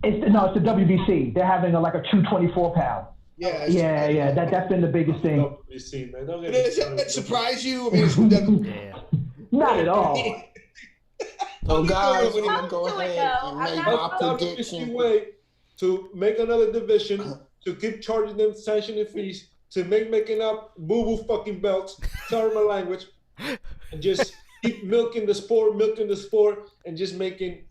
F: It's the WBC. They're having a 224 pound. Yeah. That's been the biggest thing.
G: WBC, man.
D: Does that surprise you? I mean,
F: not at all.
C: So guys, I'm gonna go ahead and make my prediction.
G: Way to make another division, to keep charging them sanctioning fees, to making up boo-boo fucking belts, sorry my language, and just keep milking the sport, and just making,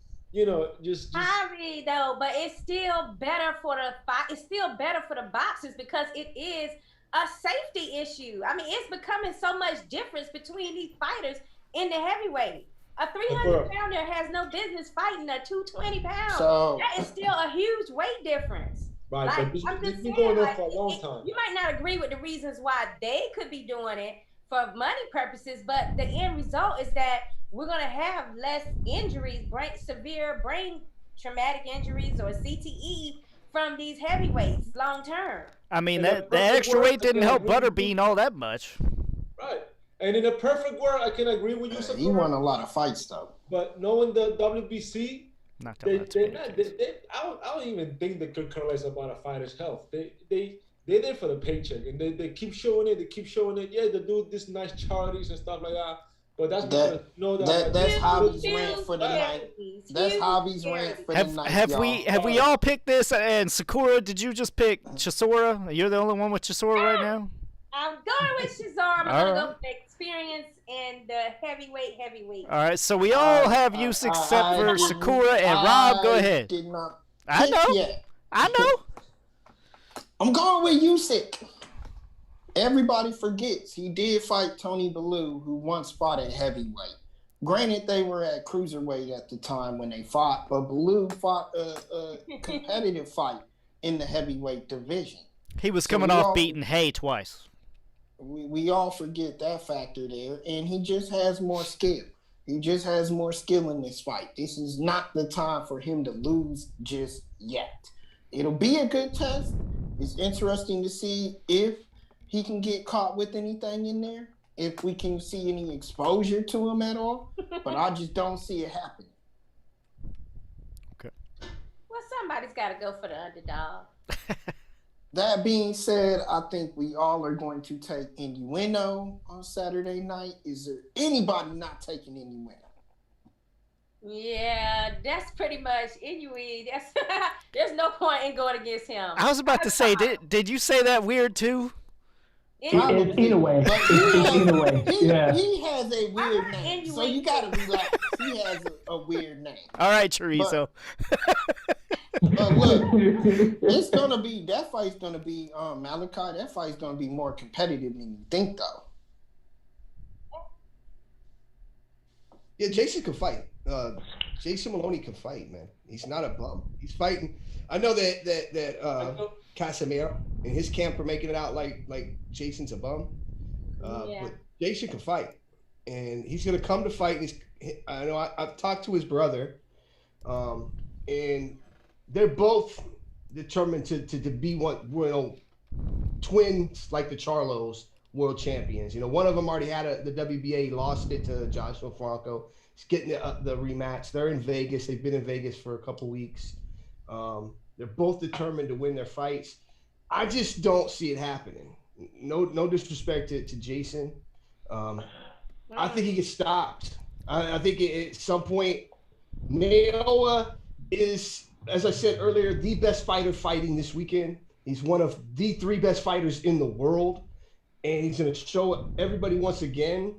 G: just.
B: Sorry though, but it's still better for the fight. It's still better for the boxers because it is a safety issue. I mean, it's becoming so much difference between these fighters in the heavyweight. A 300-pounder has no business fighting a 220 pound.
C: So
B: that is still a huge weight difference.
G: Right,
B: like,
G: but
B: I'm just
G: been
B: saying,
G: going on for a long time.
B: You might not agree with the reasons why they could be doing it for money purposes, but the end result is that we're going to have less injuries, severe brain traumatic injuries or CTE from these heavyweights long term.
E: I mean, the extra weight didn't help Butterbean all that much.
G: Right. And in a perfect world, I can agree with you.
C: He won a lot of fights, though.
G: But knowing the WBC,
E: I
G: don't even think they could care less about a fighter's health. They're there for the paycheck, and they keep showing it. They keep showing it. Yeah, they do this nice charities and stuff like that. But that's
C: that's Hobby's rant for the night. That's Hobby's rant for the night.
E: Have we all picked this? And Sakura, did you just pick Chisora? You're the only one with Chisora right now.
B: I'm going with Chisora. I'm going to go with experience and the heavyweight.
E: All right, so we all have Usyk except for Sakura and Rob. Go ahead.
C: Did not
E: I know.
C: I'm going with Usyk. everybody forgets he did fight Tony Bellew, who once fought at heavyweight. Granted, they were at cruiserweight at the time when they fought, but Bellew fought a competitive fight in the heavyweight division.
E: He was coming off beating Hay twice.
C: We all forget that factor there, and he just has more skill. He just has more skill in this fight. This is not the time for him to lose just yet. It'll be a good test. It's interesting to see if he can get caught with anything in there, if we can see any exposure to him at all, but I just don't see it happening.
E: Okay.
B: Well, somebody's got to go for the underdog.
C: That being said, I think we all are going to take Inoue on Saturday night. Is there anybody not taking Inoue?
B: Yeah, that's pretty much Inoue. There's no point in going against him.
E: I was about to say, did you say that weird too?
F: It's Inoue. It's Inoue. Yeah.
C: He has a weird name, so you gotta relax. He has a weird name.
E: All right, Chorizo.
C: But look, it's gonna be that fight's gonna be Malachi. That fight's gonna be more competitive than you think, though.
D: Yeah, Jason can fight. Jason Moloney can fight, man. He's not a bum. He's fighting. I know that Casimiro and his camp are making it out like Jason's a bum. But Jason can fight, and he's gonna come to fight. And I know I've talked to his brother, and they're both determined to be twins like the Charlos world champions. You know, one of them already had the WBA, lost it to Joshua Franco. He's getting the rematch. They're in Vegas. They've been in Vegas for a couple weeks. They're both determined to win their fights. I just don't see it happening. No disrespect to Jason. I think he gets stopped. I think at some point, Naoya is, as I said earlier, the best fighter fighting this weekend. He's one of the 3 best fighters in the world. And he's going to show everybody once again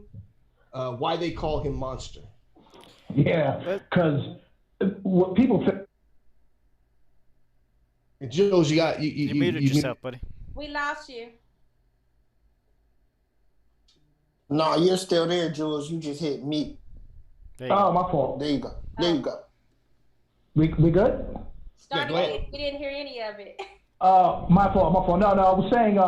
D: why they call him Monster.
F: Yeah, because what people think.
D: Jules, you
E: muted yourself, buddy.
B: We lost you.
C: No, you're still there, Jules. You just hit me.
F: Oh, my fault.
C: There you go. There you go.
F: We good?
B: Started,
D: go ahead.
B: we didn't hear any of it.
F: My fault. No, I was saying,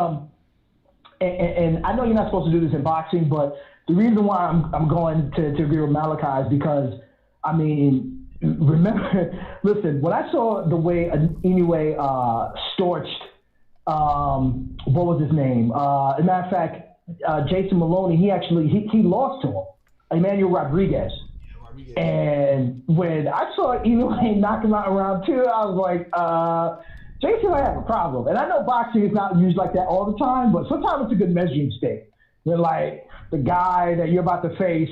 F: and I know you're not supposed to do this in boxing, but the reason why I'm going to agree with Malachi is because, I mean, listen, when I saw the way Inoue storched, what was his name? As a matter of fact, Jason Moloney, he lost to him, Emmanuel Rodriguez. And when I saw Inoue knock him out around 2, I was like, Jason might have a problem. And I know boxing is not used like that all the time, but sometimes it's a good measuring stick. When, like, the guy that you're about to face,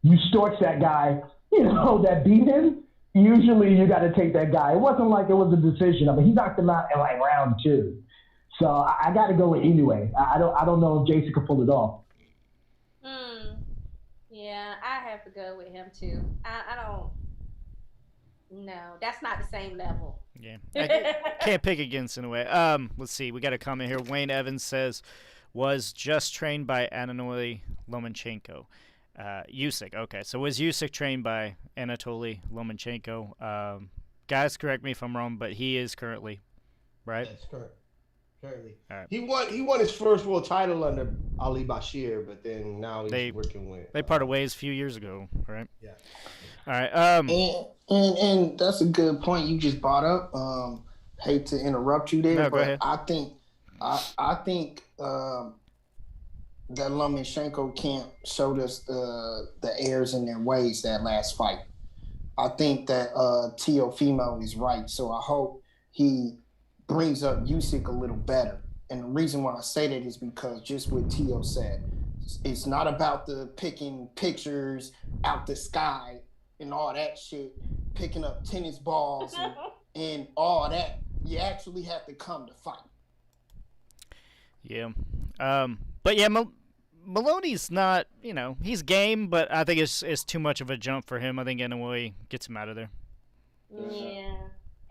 F: you torch that guy, that beat him, usually you got to take that guy. It wasn't like it was a decision. I mean, he knocked him out in, like, round 2. So I got to go with Inoue. I don't know if Jason could pull it off.
B: Yeah, I have to go with him, too. I don't. No, that's not the same level.
E: Yeah, I can't pick against Inoue. Let's see. We got a comment here. Wayne Evans says, was just trained by Anatoly Lomachenko. Usyk. Okay, so was Usyk trained by Anatoly Lomachenko? Guys, correct me if I'm wrong, but he is currently, right?
D: That's correct. Currently,
E: right.
D: He won his first world title under Ali Bashir, but then now he's working with.
E: They parted ways a few years ago, right?
D: Yeah.
E: All right.
C: And that's a good point you just brought up. Hate to interrupt you there,
E: no,
C: but
E: go ahead.
C: I think that Lomachenko camp showed us the errors in their ways that last fight. I think that Teofimo is right, so I hope he brings up Usyk a little better. And the reason why I say that is because just what Teo said, it's not about the picking pictures out the sky and all that shit, picking up tennis balls and all that. You actually have to come to fight.
E: Yeah. But yeah, Moloney's not, he's game, but I think it's too much of a jump for him. I think Inoue gets him out of there.
B: Yeah.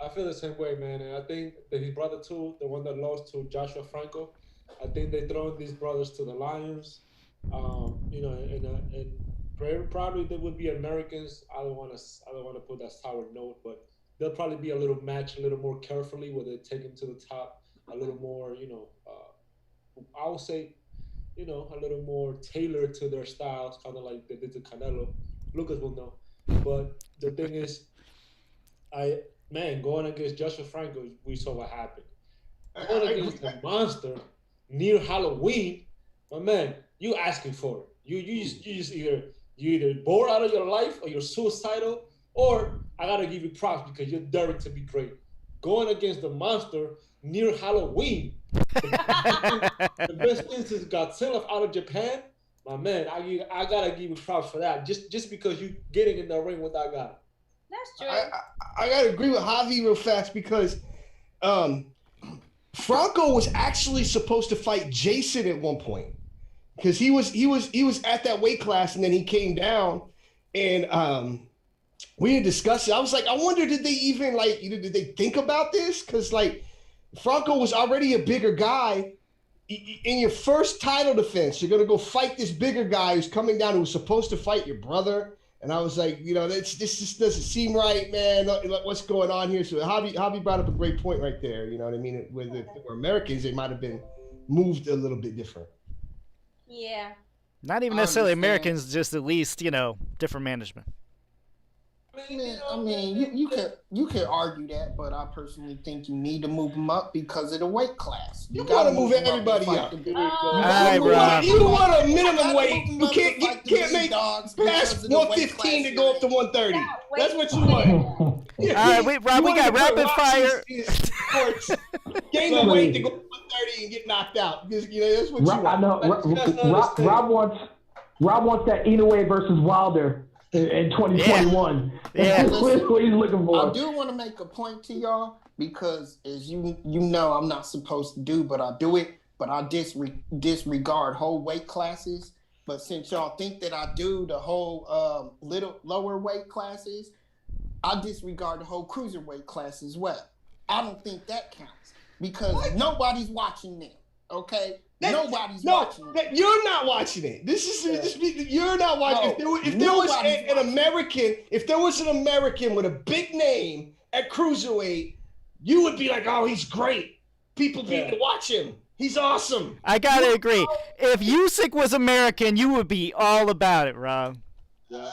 G: I feel the same way, man. And I think that his brother, too, the one that lost to Joshua Franco, I think they're throwing these brothers to the lions. And probably they would be Americans. I don't want to put that sour note, but they'll probably be a little matched a little more carefully, where they take them to the top a little more. I would say, a little more tailored to their styles, kind of like they did to Canelo. Lucas will know. But the thing is, going against Joshua Franco, we saw what happened. Going against the monster near Halloween, my man, you asking for it. You just either bored out of your life or you're suicidal, or I gotta give you props because you're daring to be great. Going against the monster near Halloween, the best thing since Godzilla out of Japan, my man, I gotta give you props for that. Just because you getting in the ring with that guy.
B: That's true.
D: I gotta agree with Javi real fast because Franco was actually supposed to fight Jason at one point because he was at that weight class and then he came down and we had discussed it. I was like, I wonder, did they even did they think about this? Because Franco was already a bigger guy. In your first title defense, you're gonna go fight this bigger guy who's coming down, who was supposed to fight your brother. And I was like, this just doesn't seem right, man. What's going on here? So Javi brought up a great point right there. You know what I mean? If they were Americans, they might have been moved a little bit different.
B: Yeah.
E: Not even necessarily Americans, just at least, different management.
C: I mean, you could argue that, but I personally think you need to move them up because of the weight class.
D: You got to move everybody up.
E: All right, bro.
D: You want a minimum weight. You can't make past 115 to go up to 130. That's what you want.
E: All right, Rob, we got rapid fire.
D: Gain the weight to go to 130 and get knocked out. Because, that's what you want.
F: I know. Rob wants that Inoue versus Wilder in 2021.
E: Yeah.
F: That's what he's looking for.
C: I do want to make a point to y'all because, as you know, I'm not supposed to do, but I do it. But I disregard whole weight classes. But since y'all think that I do the whole little lower weight classes, I disregard the whole cruiserweight class as well. I don't think that counts because nobody's watching them. Okay. Nobody's watching it.
D: You're not watching it. You're not watching it. If there was an American with a big name at cruiserweight, you would be like, oh, he's great. People need to watch him. He's awesome.
E: I gotta agree. If Usyk was American, you would be all about it, Rob.
G: Yeah.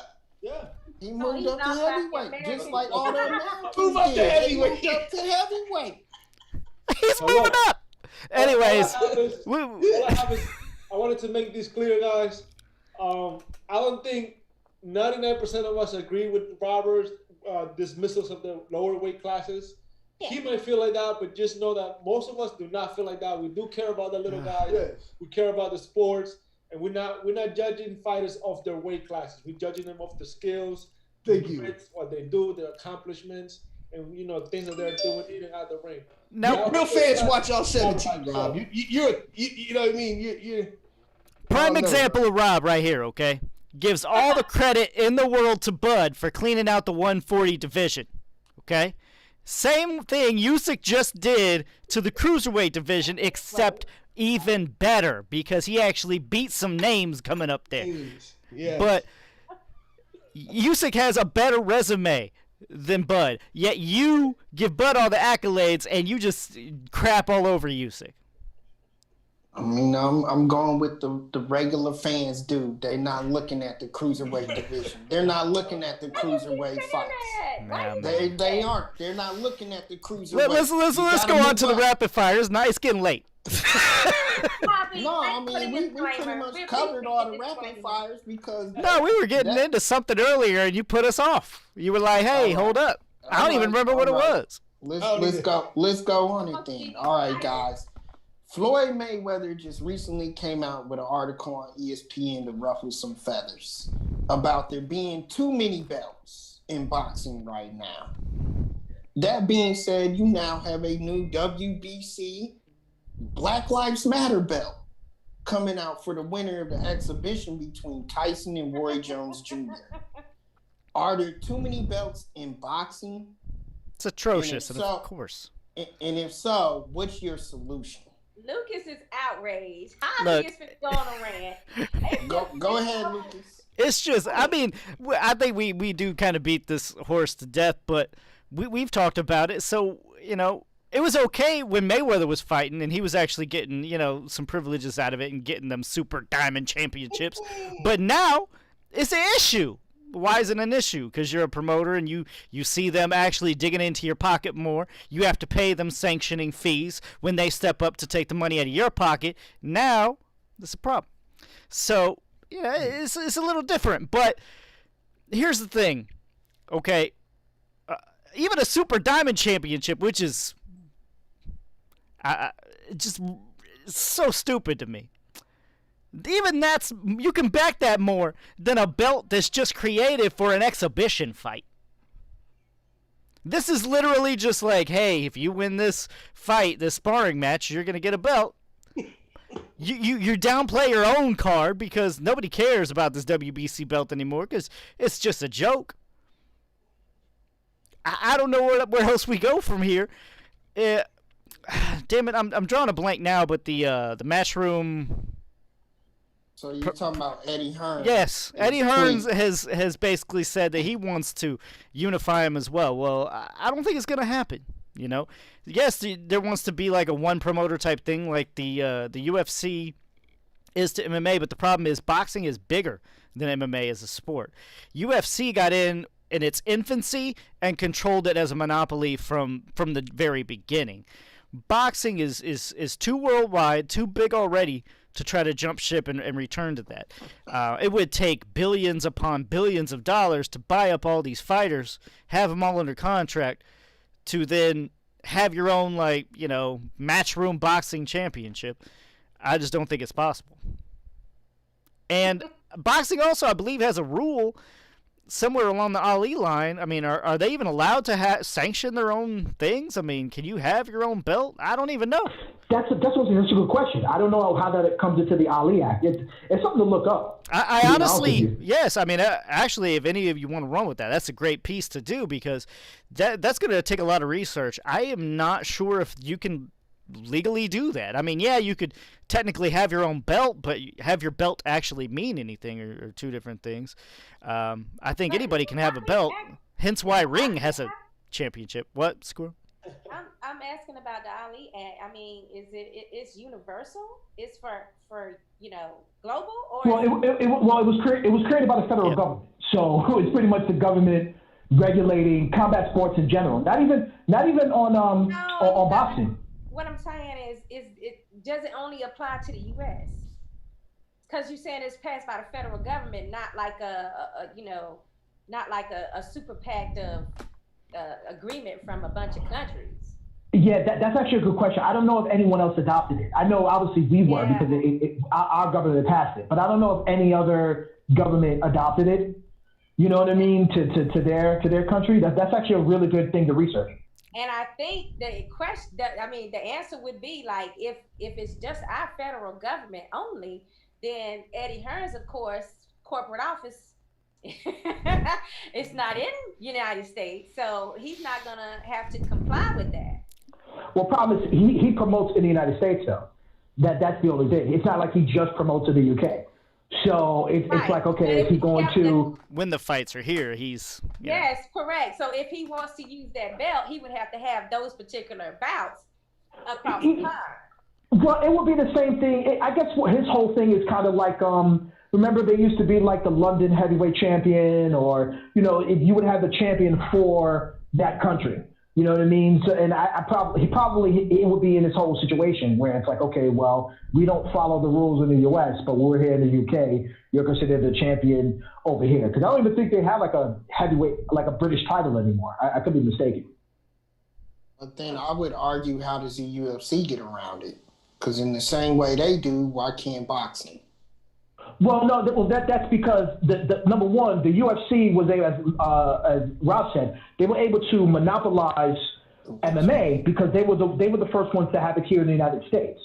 C: He moved up to heavyweight, just like all the Americans
D: Move up to heavyweight.
C: He moved up to heavyweight.
E: He's moving up. Anyways,
G: I wanted to make this clear, guys. I don't think 99% of us agree with Robert's dismissals of the lower weight classes. Yeah. He might feel like that, but just know that most of us do not feel like that. We do care about the little guys. Yes. We care about the sports, and we're not judging fighters off their weight classes. We're judging them off the skills, what they do, their accomplishments, and things that they're doing in and out the ring.
E: No,
D: real fans watch all 17, Rob. You know what I mean? You're
E: prime example of Rob right here, okay? Gives all the credit in the world to Bud for cleaning out the 140 division, okay? Same thing Usyk just did to the cruiserweight division, except even better because he actually beat some names coming up there.
D: Yeah.
E: But Usyk has a better resume than Bud, yet you give Bud all the accolades and you just crap all over Usyk.
C: I mean, I'm going with the regular fans, dude. They're not looking at the cruiserweight division. They're not looking at the cruiserweight fights. They aren't. They're not looking at the cruiserweight.
E: Let's go on to the rapid fires. It's getting late.
C: No, I mean, we pretty much covered all the rapid fires because...
E: No, we were getting into something earlier and you put us off. You were like, hey, hold up. I don't even remember what it was.
C: Let's go on it then. All right, guys. Floyd Mayweather just recently came out with an article on ESPN to ruffle some feathers about there being too many belts in boxing right now. That being said, you now have a new WBC Black Lives Matter belt coming out for the winner of the exhibition between Tyson and Roy Jones Jr. Are there too many belts in boxing?
E: It's atrocious, of course.
C: And if so, what's your solution?
B: Lucas is outraged. How
E: Look.
B: he is finna go on a rant.
C: Go ahead, Lucas.
E: It's just, I mean, I think we do kind of beat this horse to death, but we've talked about it. So, you know, it was okay when Mayweather was fighting and he was actually getting, you know, some privileges out of it and getting them super diamond championships. But now it's an issue. Why is it an issue? Because you're a promoter and you see them actually digging into your pocket more. You have to pay them sanctioning fees when they step up to take the money out of your pocket. Now, that's a problem. So, yeah, it's a little different. But here's the thing, okay? Even a Super Diamond Championship, which is just so stupid to me. Even that's, you can back that more than a belt that's just created for an exhibition fight. This is literally just like, hey, if you win this fight, this sparring match, you're going to get a belt. You downplay your own card because nobody cares about this WBC belt anymore because it's just a joke. I don't know where else we go from here. Damn it, I'm drawing a blank now, but the Matchroom.
C: So you're talking about Eddie Hearn?
E: Yes, Eddie Hearn has basically said that he wants to unify him as well. Well, I don't think it's gonna happen. You know, yes, there wants to be like a one promoter type thing, like the UFC is to MMA, but the problem is boxing is bigger than MMA as a sport. UFC got in its infancy and controlled it as a monopoly from the very beginning. Boxing is too worldwide, too big already to try to jump ship and return to that. It would take billions upon billions of dollars to buy up all these fighters, have them all under contract, to then have your own, like, you know, Matchroom boxing championship. I just don't think it's possible. And boxing also, I believe, has a rule somewhere along the Ali line. I mean, are they even allowed to sanction their own things? I mean, can you have your own belt? I don't even know.
F: That's a good question. I don't know how that comes into the Ali Act. It's something to look up.
E: I honestly, yes. I mean, actually, if any of you want to run with that, that's a great piece to do because that's going to take a lot of research. I am not sure if you can legally do that. I mean, yeah, you could technically have your own belt, but have your belt actually mean anything or two different things. I think anybody can have a belt, hence why Ring has a championship. What, Squirrel?
B: I'm asking about the Ali Act. I mean, it's universal? It's for you know, global, or
F: it was created by the federal government. So it's pretty much the government regulating combat sports in general. Not even on boxing.
B: What I'm saying is it does it only apply to the U.S.? Because you're saying it's passed by the federal government, not like a super pact of agreement from a bunch of countries.
F: Yeah, that's actually a good question. I don't know if anyone else adopted it. I know obviously we were because our government passed it, but I don't know if any other government adopted it. You know what I mean? To their country. That's actually a really good thing to research.
B: And I think the answer would be like, if it's just our federal government only, then Eddie Hearn's, of course, corporate office, it's not in United States, so he's not gonna have to comply with that.
F: Well, problem is he promotes in the United States though. That's the only thing. It's not like he just promotes in the UK. So it's like, okay, is he going to...
E: When the fights are here, he's...
B: Yes, correct. So if he wants to use that belt, he would have to have those particular bouts across the pond.
F: Well, it would be the same thing. I guess his whole thing is kind of like, remember they used to be like the London heavyweight champion, or, you know, if you would have the champion for that country. You know what I mean? So, and it would be in this whole situation where it's like, okay, well, we don't follow the rules in the U.S., but we're here in the UK. You're considered the champion over here. Because I don't even think they have like a heavyweight, like a British title anymore. I could be mistaken.
C: But then I would argue, how does the UFC get around it? Because in the same way they do, why can't boxing?
F: Well, no, that's because the number one, the UFC was as Rob said, they were able to monopolize MMA because they were the first ones to have it here in the United States.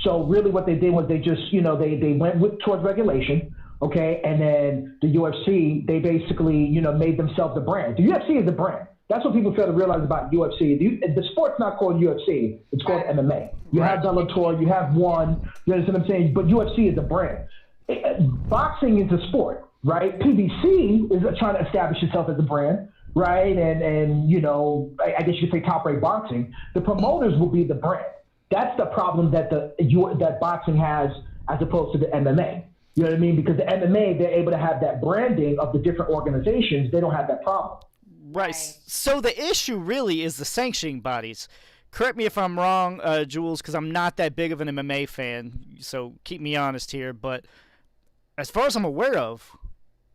F: So really, what they did was they just they went towards regulation, okay, and then the UFC they basically made themselves the brand. The UFC is the brand. That's what people fail to realize about UFC. The sport's not called UFC. It's called MMA. You have Bellator. You have ONE. You understand what I'm saying? But UFC is a brand. Boxing is a sport, right? PBC is trying to establish itself as a brand, right? And you know, I guess you could say Top Rank Boxing. The promoters will be the brand. That's the problem that that boxing has as opposed to the MMA. You know what I mean? Because the MMA, they're able to have that branding of the different organizations. They don't have that problem.
E: Right. So the issue really is the sanctioning bodies. Correct me if I'm wrong, Jules, because I'm not that big of an MMA fan, so keep me honest here. But as far as I'm aware of,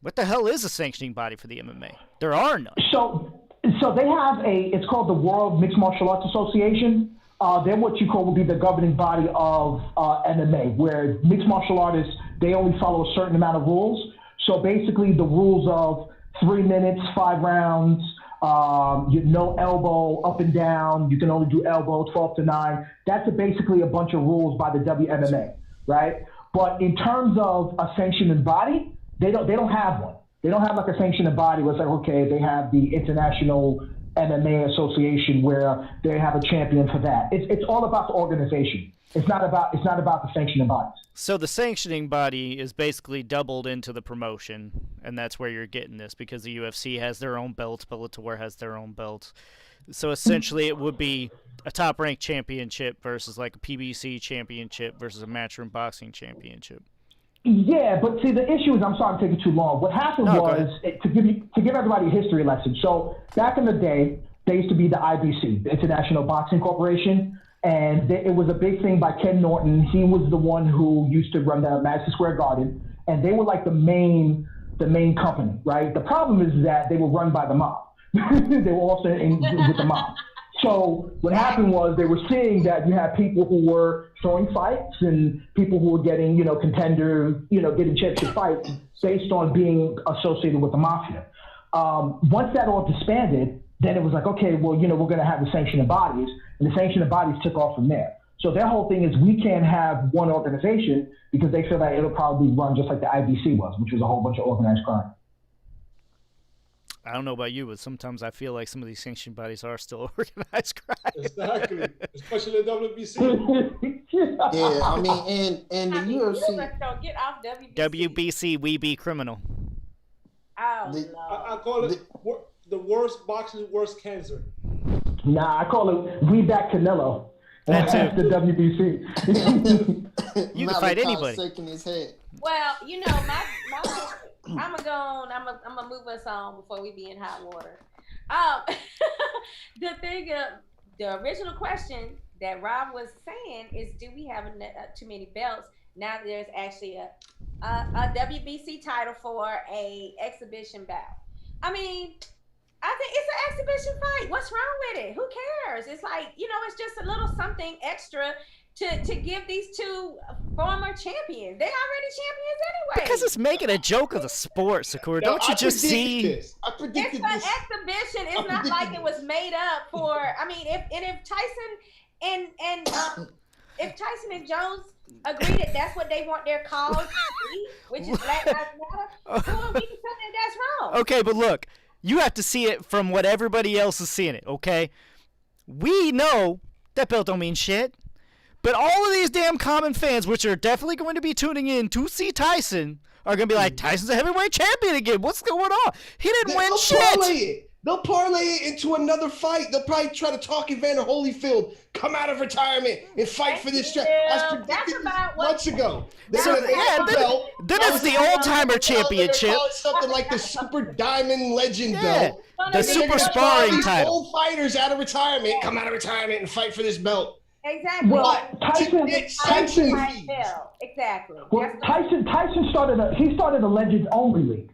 E: what the hell is a sanctioning body for the MMA? There are none.
F: So they have it's called the World Mixed Martial Arts Association. They're what you call will be the governing body of MMA, where mixed martial artists, they only follow a certain amount of rules. So basically the rules of 3 minutes, 5 rounds, no elbow up and down. You can only do elbow 12-9. That's basically a bunch of rules by the WMMA, right? But in terms of a sanctioned body, they don't have one. They don't have like a sanctioned body where it's like, okay, they have the International MMA Association where they have a champion for that. It's all about the organization. It's not about the sanctioning bodies.
E: So the sanctioning body is basically doubled into the promotion, and that's where you're getting this because the UFC has their own belts, Bellator has their own belts. So essentially it would be a top-ranked championship versus like a PBC championship versus a matchroom boxing championship.
F: Yeah, but see, the issue is, I'm sorry I'm taking too long. What happened was, to give everybody a history lesson. So back in the day, there used to be the IBC, the International Boxing Corporation, and it was a big thing by Ken Norton. He was the one who used to run the Madison Square Garden, and they were like the main company, right? The problem is that they were run by the mob. They were also with the mob. So what happened was they were seeing that you had people who were throwing fights and people who were getting, contender, getting championship fights based on being associated with the mafia. Once that all disbanded, then it was like, okay, well, we're going to have the sanctioning bodies, and the sanctioning bodies took off from there. So their whole thing is we can't have one organization because they feel that it'll probably run just like the IBC was, which was a whole bunch of organized crime.
E: I don't know about you, but sometimes I feel like some of these sanctioned bodies are still organized crime.
G: Exactly, especially the WBC.
C: Yeah, I mean, and the UFC.
B: Don't get off WBC.
E: WBC, we be criminal.
B: Oh, no.
G: I call it the worst boxing, worst cancer.
F: Nah, I call it we back Canelo.
E: That's
F: the WBC.
E: You can fight anybody.
C: Shaking his head.
B: Well, my I'm gonna move us on before we be in hot water. The original question that Rob was saying is, do we have too many belts? Now there's actually a WBC title for a exhibition bout. I mean, I think it's an exhibition fight. What's wrong with it? Who cares? It's like, it's just a little something extra to give these two former champions. They're already champions anyway.
E: Because it's making a joke of the sport, Sakura. Don't you just see?
B: It's an exhibition. It's not like it was made up for. I mean, if Tyson if Tyson and Jones agree that that's what they want their cause to be, which is Black Lives Matter, who are we to tell them that's wrong?
E: Okay, but look, you have to see it from what everybody else is seeing it. Okay, we know that belt don't mean shit. But all of these damn common fans, which are definitely going to be tuning in to see Tyson, are going to be like, Tyson's a heavyweight champion again. What's going on? He didn't win shit.
D: They'll parlay it into another fight. They'll probably try to talk Evander Holyfield come out of retirement and fight for this strap. As predicted months ago.
E: Then it's the old-timer championship.
D: Call it something like the Super Diamond Legend belt.
E: The Super Sparring title.
D: Old fighters out of retirement come out of retirement and fight for this belt.
B: Exactly.
F: Well, Tyson
B: exactly.
F: Well, Tyson started a Legends Only League.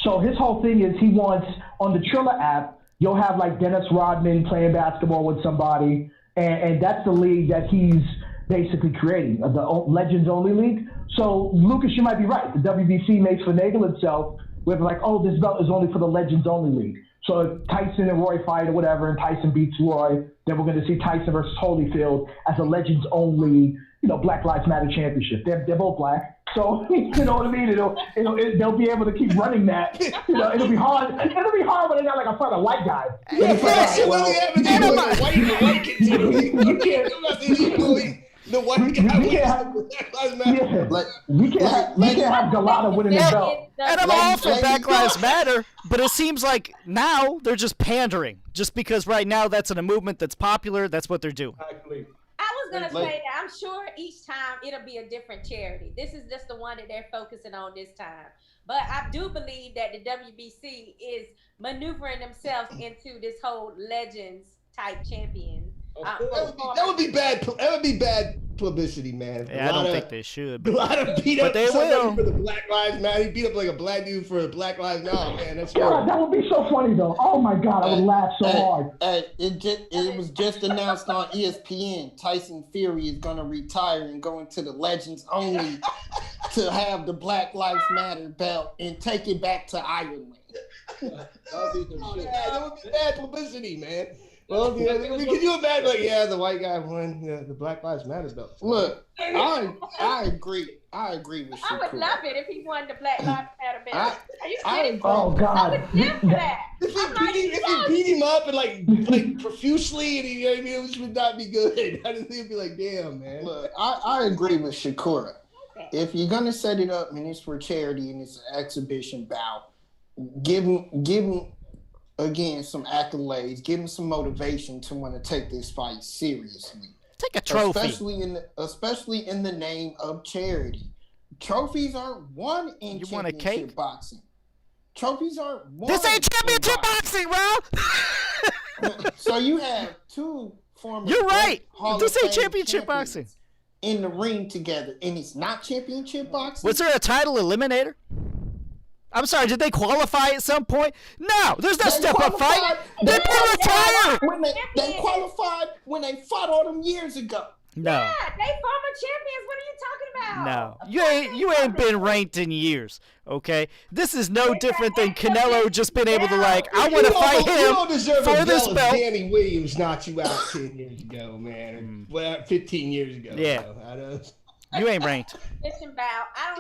F: So his whole thing is he wants, on the Triller app, you'll have like Dennis Rodman playing basketball with somebody, and that's the league that he's basically creating, the Legends Only League. So, Lucas, you might be right. The WBC may finagle itself with like, oh, this belt is only for the Legends Only League. So if Tyson and Roy fight or whatever, and Tyson beats Roy, then we're going to see Tyson versus Holyfield as a Legends Only, Black Lives Matter championship. They're both black, So you know what I mean. They'll be able to keep running that. It'll be hard. It'll be hard when they got like a fight of white guys.
D: Yeah, shit really happened to the white kid too.
F: You can't.
D: The white guy.
F: We can't have Galata winning the belt.
E: And I'm all for Black Lives Matter, but it seems like now they're just pandering, just because right now that's in a movement that's popular. That's what they're doing.
G: Exactly.
B: I was gonna say that I'm sure each time it'll be a different charity. This is just the one that they're focusing on this time. But I do believe that the WBC is maneuvering themselves into this whole legends type champion.
D: That would be bad. That would be bad publicity, man.
E: Yeah, I don't think they should.
D: A lot of beat up
E: they will.
D: for the Black Lives Matter. He beat up like a black dude for Black Lives Matter. Man, that's
F: God, that would be so funny though. Oh my God, I would laugh so hard.
C: It was just announced on ESPN. Tyson Fury is gonna retire and go into the Legends only to have the Black Lives Matter belt and take it back to Ireland.
D: That would be bad publicity, man. Well, can you imagine, like, the white guy won the Black Lives Matter belt?
C: Look, I agree. I agree with you.
B: I would love it if he won the Black Lives Matter belt. Are you kidding?
F: Oh God!
B: I would live for that.
D: If he beat him up and like profusely, and it would not be good. I just think it'd be like, damn, man.
C: Look, I agree with Shakura. If you're gonna set it up and it's for charity and it's an exhibition bout, give him again some accolades, give him some motivation to want to take this fight seriously.
E: Take a trophy,
C: especially in the name of charity. Trophies aren't won in championship boxing. Trophies aren't won.
E: This ain't championship boxing, bro.
C: So you have two former.
E: You're right.
C: Hall
E: This
C: of
E: ain't
C: Fame
E: championship boxing.
C: In the ring together, and it's not championship boxing.
E: Was there a title eliminator? I'm sorry, did they qualify at some point? No, there's no step-up fight. They retire.
C: They qualified when they fought all them years ago.
E: No.
B: Yeah, they former champions. What are you talking about?
E: No, you ain't been ranked in years. Okay, this is no different than Canelo just being able to I want to fight him for this belt.
D: Danny Williams knocked you out 10 years ago, man. Well, 15 years ago.
E: Yeah. You ain't ranked.
B: Listen, Bow, I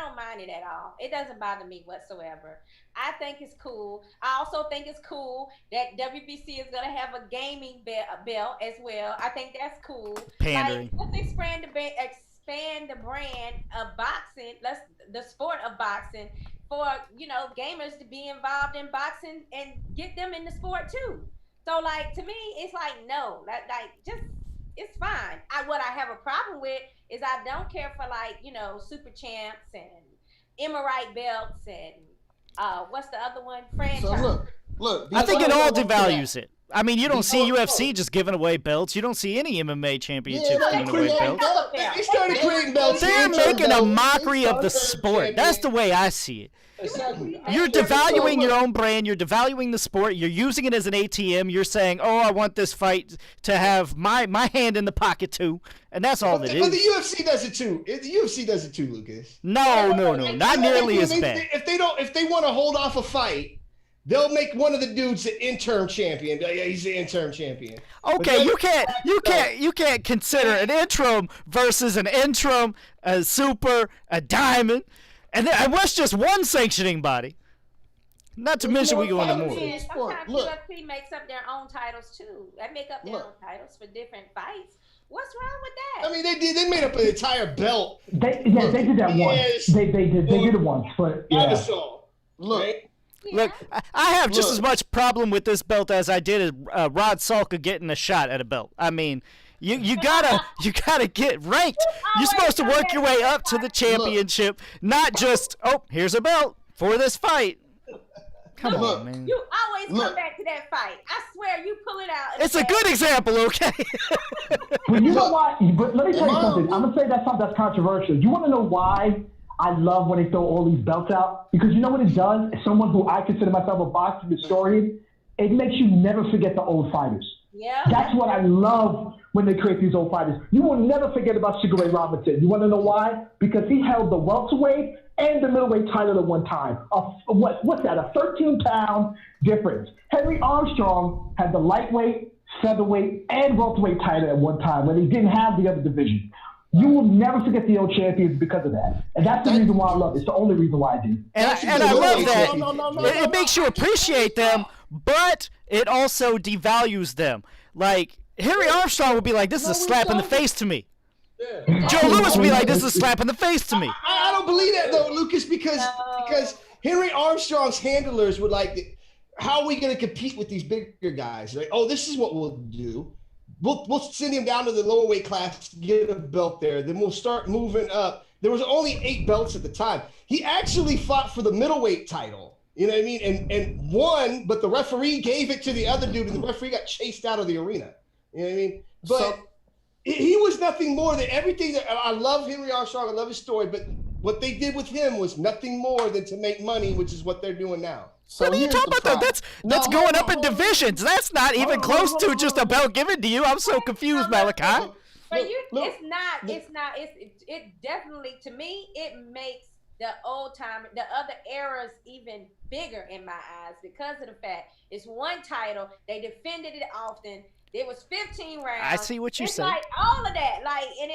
B: don't mind it at all. It doesn't bother me whatsoever. I think it's cool. I also think it's cool that WBC is gonna have a gaming belt as well. I think that's cool.
E: Pandering.
B: Let's expand the brand of boxing. The sport of boxing for gamers to be involved in boxing and get them in the sport too. So to me, it's no, just. It's fine. What I have a problem with is I don't care for super champs and Emirate belts and what's the other one? Franchise.
C: So look.
E: I think it all devalues it. I mean, you don't see UFC just giving away belts. You don't see any MMA championships giving away belts.
D: They started creating belts.
E: They're making a mockery of the sport. That's the way I see it.
G: Exactly.
E: You're devaluing your own brand. You're devaluing the sport. You're using it as an ATM. You're saying, "Oh, I want this fight to have my hand in the pocket too," and that's all it is.
D: But the UFC does it too. The UFC does it too, Lucas.
E: No, not nearly as bad.
D: If they want to hold off a fight, they'll make one of the dudes the interim champion. Yeah, he's the interim champion.
E: Okay, you can't consider an interim versus an interim, a super, a diamond. And what's just one sanctioning body? Not to mention we go into more.
B: Sometimes UFC makes up their own titles too. They make up their own titles for different fights. What's wrong with that?
D: I mean, they did. They made up an entire belt.
F: They did that once. They did it once, but yeah.
E: Look, I have just as much problem with this belt as I did Rod Salka getting a shot at a belt. I mean, you gotta get ranked. You're supposed to work your way up to the championship, not just here's a belt for this fight. Come on, man.
B: You always come back to that fight. I swear, you pull it out.
E: It's a good example, okay?
F: But you know what? But let me tell you something. I'm gonna say that's something that's controversial. You want to know why I love when they throw all these belts out? Because you know what it does? As someone who I consider myself a boxing historian, it makes you never forget the old fighters.
B: Yeah.
F: That's what I love when they create these old fighters. You will never forget about Sugar Ray Robinson. You want to know why? Because he held the welterweight and the middleweight title at one time. What's that? A 13-pound difference. Henry Armstrong had the lightweight, featherweight, and welterweight title at one time when he didn't have the other division. You will never forget the old champions because of that. And that's the reason why I love it. It's the only reason why I do.
E: And I love that.
C: No,
E: It makes you appreciate them, but it also devalues them. Like, Harry Armstrong would be like, this is a slap in the face to me.
G: Yeah.
E: Joe Louis would be like, this is a slap in the face to me.
D: I don't believe that though, Lucas, because Henry Armstrong's handlers were like, how are we going to compete with these bigger guys? Right? Oh, this is what we'll do. We'll send him down to the lower weight class to get a belt there. Then we'll start moving up. There was only 8 belts at the time. He actually fought for the middleweight title. You know what I mean? And won, but the referee gave it to the other dude, and the referee got chased out of the arena. You know what I mean? But he was nothing more than everything that I love Henry Armstrong. I love his story, but what they did with him was nothing more than to make money, which is what they're doing now.
E: What are you talking about, though? That's going up in divisions. That's not even close to just a belt given to you. I'm so confused, Malachi.
B: But it definitely, to me, it makes the old time, the other eras even bigger in my eyes because of the fact it's one title. They defended it often. It was 15 rounds.
E: I see what you say.
B: Like all of that, like and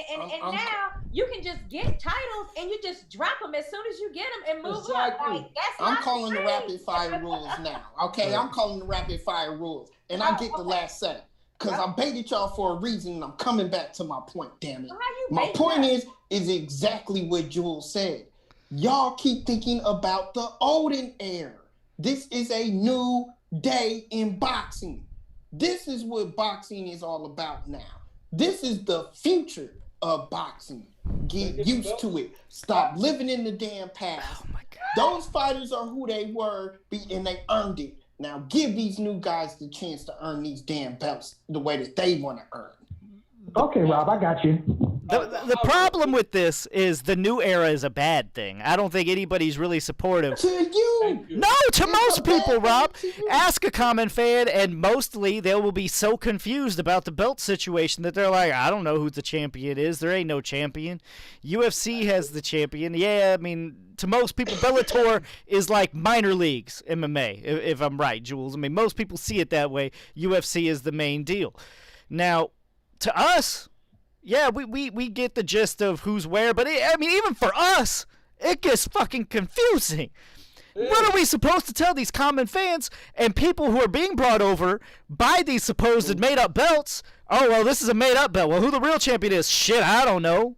B: now you can just get titles and you just drop them as soon as you get them and move up. Like
C: I'm calling the rapid fire rules now. Okay, I'm calling the rapid fire rules, and I get the last set because I baited y'all for a reason, and I'm coming back to my point. Damn it! My point is exactly what Jules said. Y'all keep thinking about the olden era. This is a new day in boxing. This is what boxing is all about now. This is the future of boxing. Get used to it. Stop living in the damn past.
E: Oh my God.
C: Those fighters are who they were, and they earned it. Now give these new guys the chance to earn these damn belts the way that they want to earn.
F: Okay, Rob, I got you.
E: The problem with this is the new era is a bad thing. I don't think anybody's really supportive.
C: To you.
E: No, to most people, Rob. Ask a common fan, and mostly they will be so confused about the belt situation that they're like, I don't know who the champion is. There ain't no champion. UFC has the champion. Yeah, I mean, to most people, Bellator is like minor leagues MMA, if I'm right, Jules. I mean, most people see it that way. UFC is the main deal. Now, to us, yeah, we get the gist of who's where, but I mean, even for us, it gets fucking confusing. What are we supposed to tell these common fans and people who are being brought over by these supposed made-up belts? Oh, well, this is a made-up belt. Well, who the real champion is? Shit, I don't know.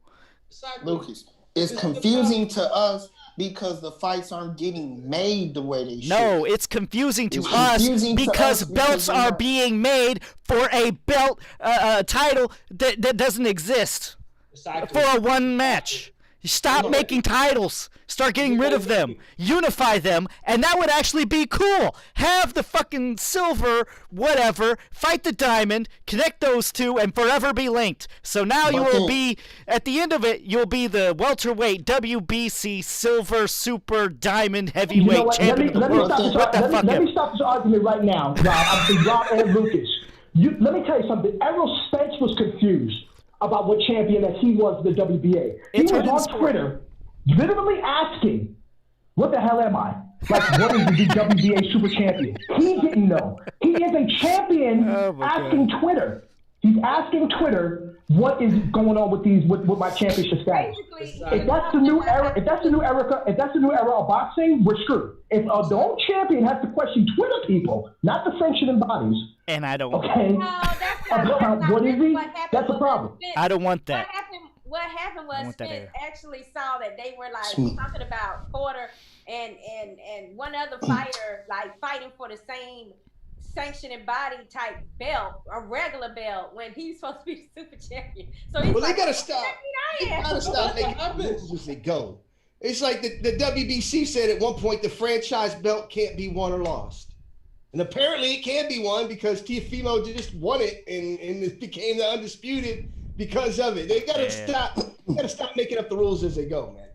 C: Lucas, it's confusing to us because the fights aren't getting made the way they should.
E: No, it's confusing to us because belts are being made for a belt title that doesn't exist for a one match. You stop making titles. Start getting rid of them. Unify them, and that would actually be cool. Have the fucking silver, whatever, fight the diamond, connect those two, and forever be linked. So now you will be, at the end of it, you'll be the welterweight WBC silver super diamond heavyweight champion of the world.
F: Let me stop this argument right now, Rob and Lucas. Let me tell you something. Errol Spence was confused about what champion as he was the WBA. He was on Twitter literally asking, what the hell am I? Like, what is the WBA super champion? He didn't know. He is a champion asking Twitter. He's asking Twitter what is going on with my championship status. If that's the new era, if that's the new era of boxing, we're screwed. If the old champion has to question Twitter people, not the sanctioning bodies.
E: And I don't.
F: Okay.
B: No, that's not
F: what is he?
B: what happened.
F: That's a problem.
E: I don't want that.
B: What happened was Smith actually saw that they were like talking about Porter and one other fighter like fighting for the same sanctioning body type belt, a regular belt, when he's supposed to be super champion. So he's
D: they gotta stop. They gotta stop making rules as they go. It's like the WBC said at one point the franchise belt can't be won or lost. And apparently it can be won because Teofimo just won it and it became the undisputed because of it. They gotta stop. They gotta stop making up the rules as they go, man.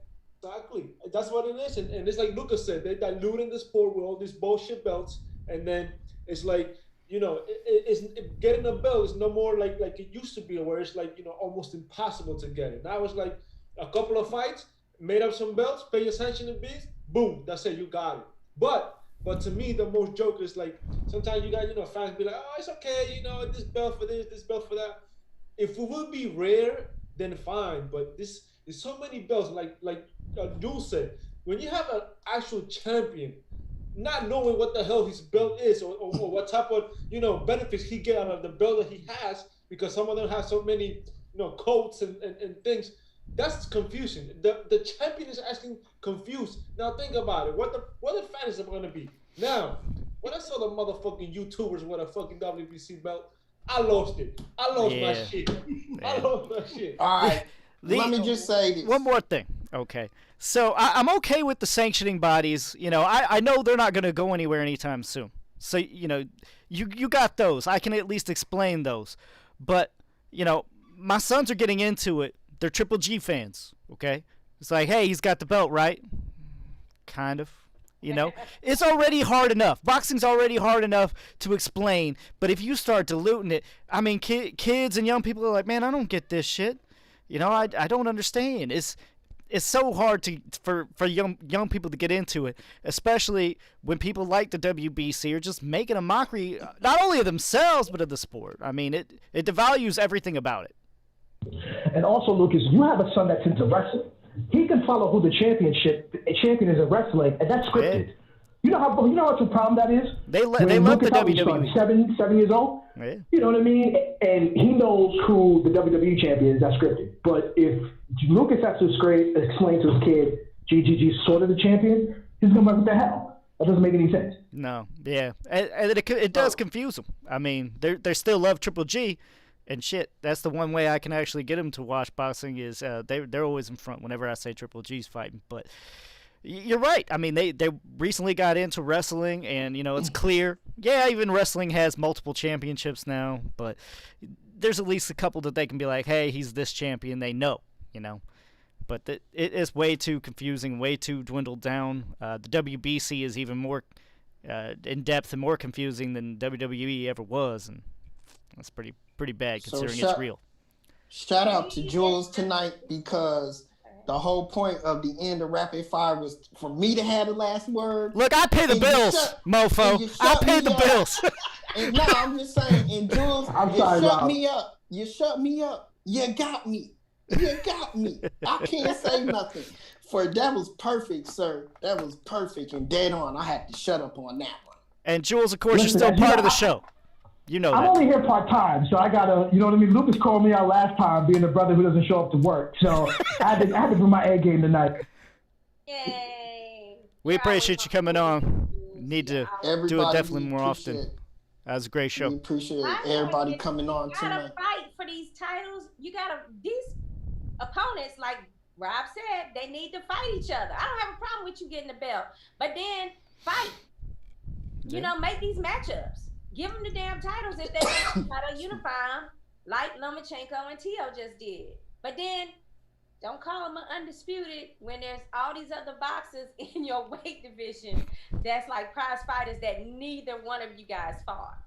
G: Exactly. That's what it is. And it's like Lucas said, they're diluting the sport with all these bullshit belts. And then it's like, it's getting a belt is no more like it used to be, where it's like, almost impossible to get it. Now it's like a couple of fights, made up some belts, pay your sanctioning fees, boom, that's it, you got it. But to me, the most joke is like, sometimes you got, fans be like, oh, it's okay, this belt for this belt for that. If it would be rare then fine. But this is so many belts. Like Jules said, when you have an actual champion, not knowing what the hell his belt is or what type of benefits he get out of the belt that he has, because some of them have so many coats and things. That's confusing. The champion is asking confused. Now think about it. What the fans are going to be now? When I saw the motherfucking YouTubers with a fucking WBC belt, I lost it. I lost my shit. I lost my shit.
C: All right. Let me just say this.
E: One more thing. Okay. So I'm okay with the sanctioning bodies. I know they're not going to go anywhere anytime soon. So, you got those. I can at least explain those. But, my sons are getting into it. They're Triple G fans, okay? It's like, hey, he's got the belt, right? Kind of. It's already hard enough. Boxing's already hard enough to explain. But if you start diluting it, I mean, kids and young people are like, man, I don't get this shit. I don't understand. It's so hard for young people to get into it, especially when people like the WBC are just making a mockery not only of themselves but of the sport. I mean, it devalues everything about it.
F: And also, Lucas, you have a son that's into wrestling. He can follow who the champion is in wrestling, and that's scripted.
E: Yeah.
F: You know what the problem that is?
E: They love the WWE.
F: Seven years old.
E: Yeah.
F: You know what I mean? And he knows who the WWE champion is. That's scripted. But if Lucas has to explain to his kid, GGG's sort of the champion, he's gonna be like, what the hell? That doesn't make any sense.
E: No. Yeah. And it does confuse them. I mean, they still love Triple G. And shit, that's the one way I can actually get them to watch boxing is they're always in front whenever I say Triple G's fighting. But you're right. I mean, they recently got into wrestling, and it's clear. Yeah, even wrestling has multiple championships now, but there's at least a couple that they can be like, hey, he's this champion. They know, But it is way too confusing, way too dwindled down. The WBC is even more in depth and more confusing than WWE ever was, and that's pretty bad considering it's real.
C: Shout out to Jules tonight, because the whole point of the end of Rapid Fire was for me to have the last word.
E: Look, I pay the bills, mofo. I pay the bills.
C: And no, I'm just saying, and Jules, shut me up. You shut me up. You got me. You got me. I can't say nothing. That was perfect, sir. That was perfect and dead on. I had to shut up on that one.
E: And Jules, of course, you're still part of the show. I'm
F: only here part-time, so I gotta, you know what I mean? Lucas called me out last time being a brother who doesn't show up to work, so I had to put my A game tonight.
B: Yay.
E: We appreciate you coming on. Need to do it definitely more often. That was a great show.
C: We appreciate everybody coming on tonight.
B: You gotta fight for these titles. These opponents, like Rob said, they need to fight each other. I don't have a problem with you getting the belt, but then fight. Make these matchups. Give them the damn titles if they try to unify them, like Lomachenko and Tio just did. But then, don't call them undisputed when there's all these other boxers in your weight division that's like prize fighters that neither one of you guys fought.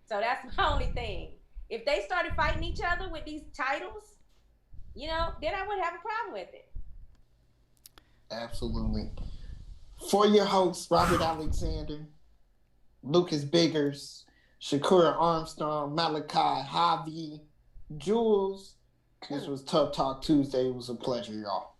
B: So that's my only thing. If they started fighting each other with these titles, then I wouldn't have a problem with it.
C: Absolutely. For your hosts, Robert Alexander, Lucas Biggers, Shakur Armstrong, Malachi, Javi, Jules. This was Tough Talk Tuesday. It was a pleasure, y'all.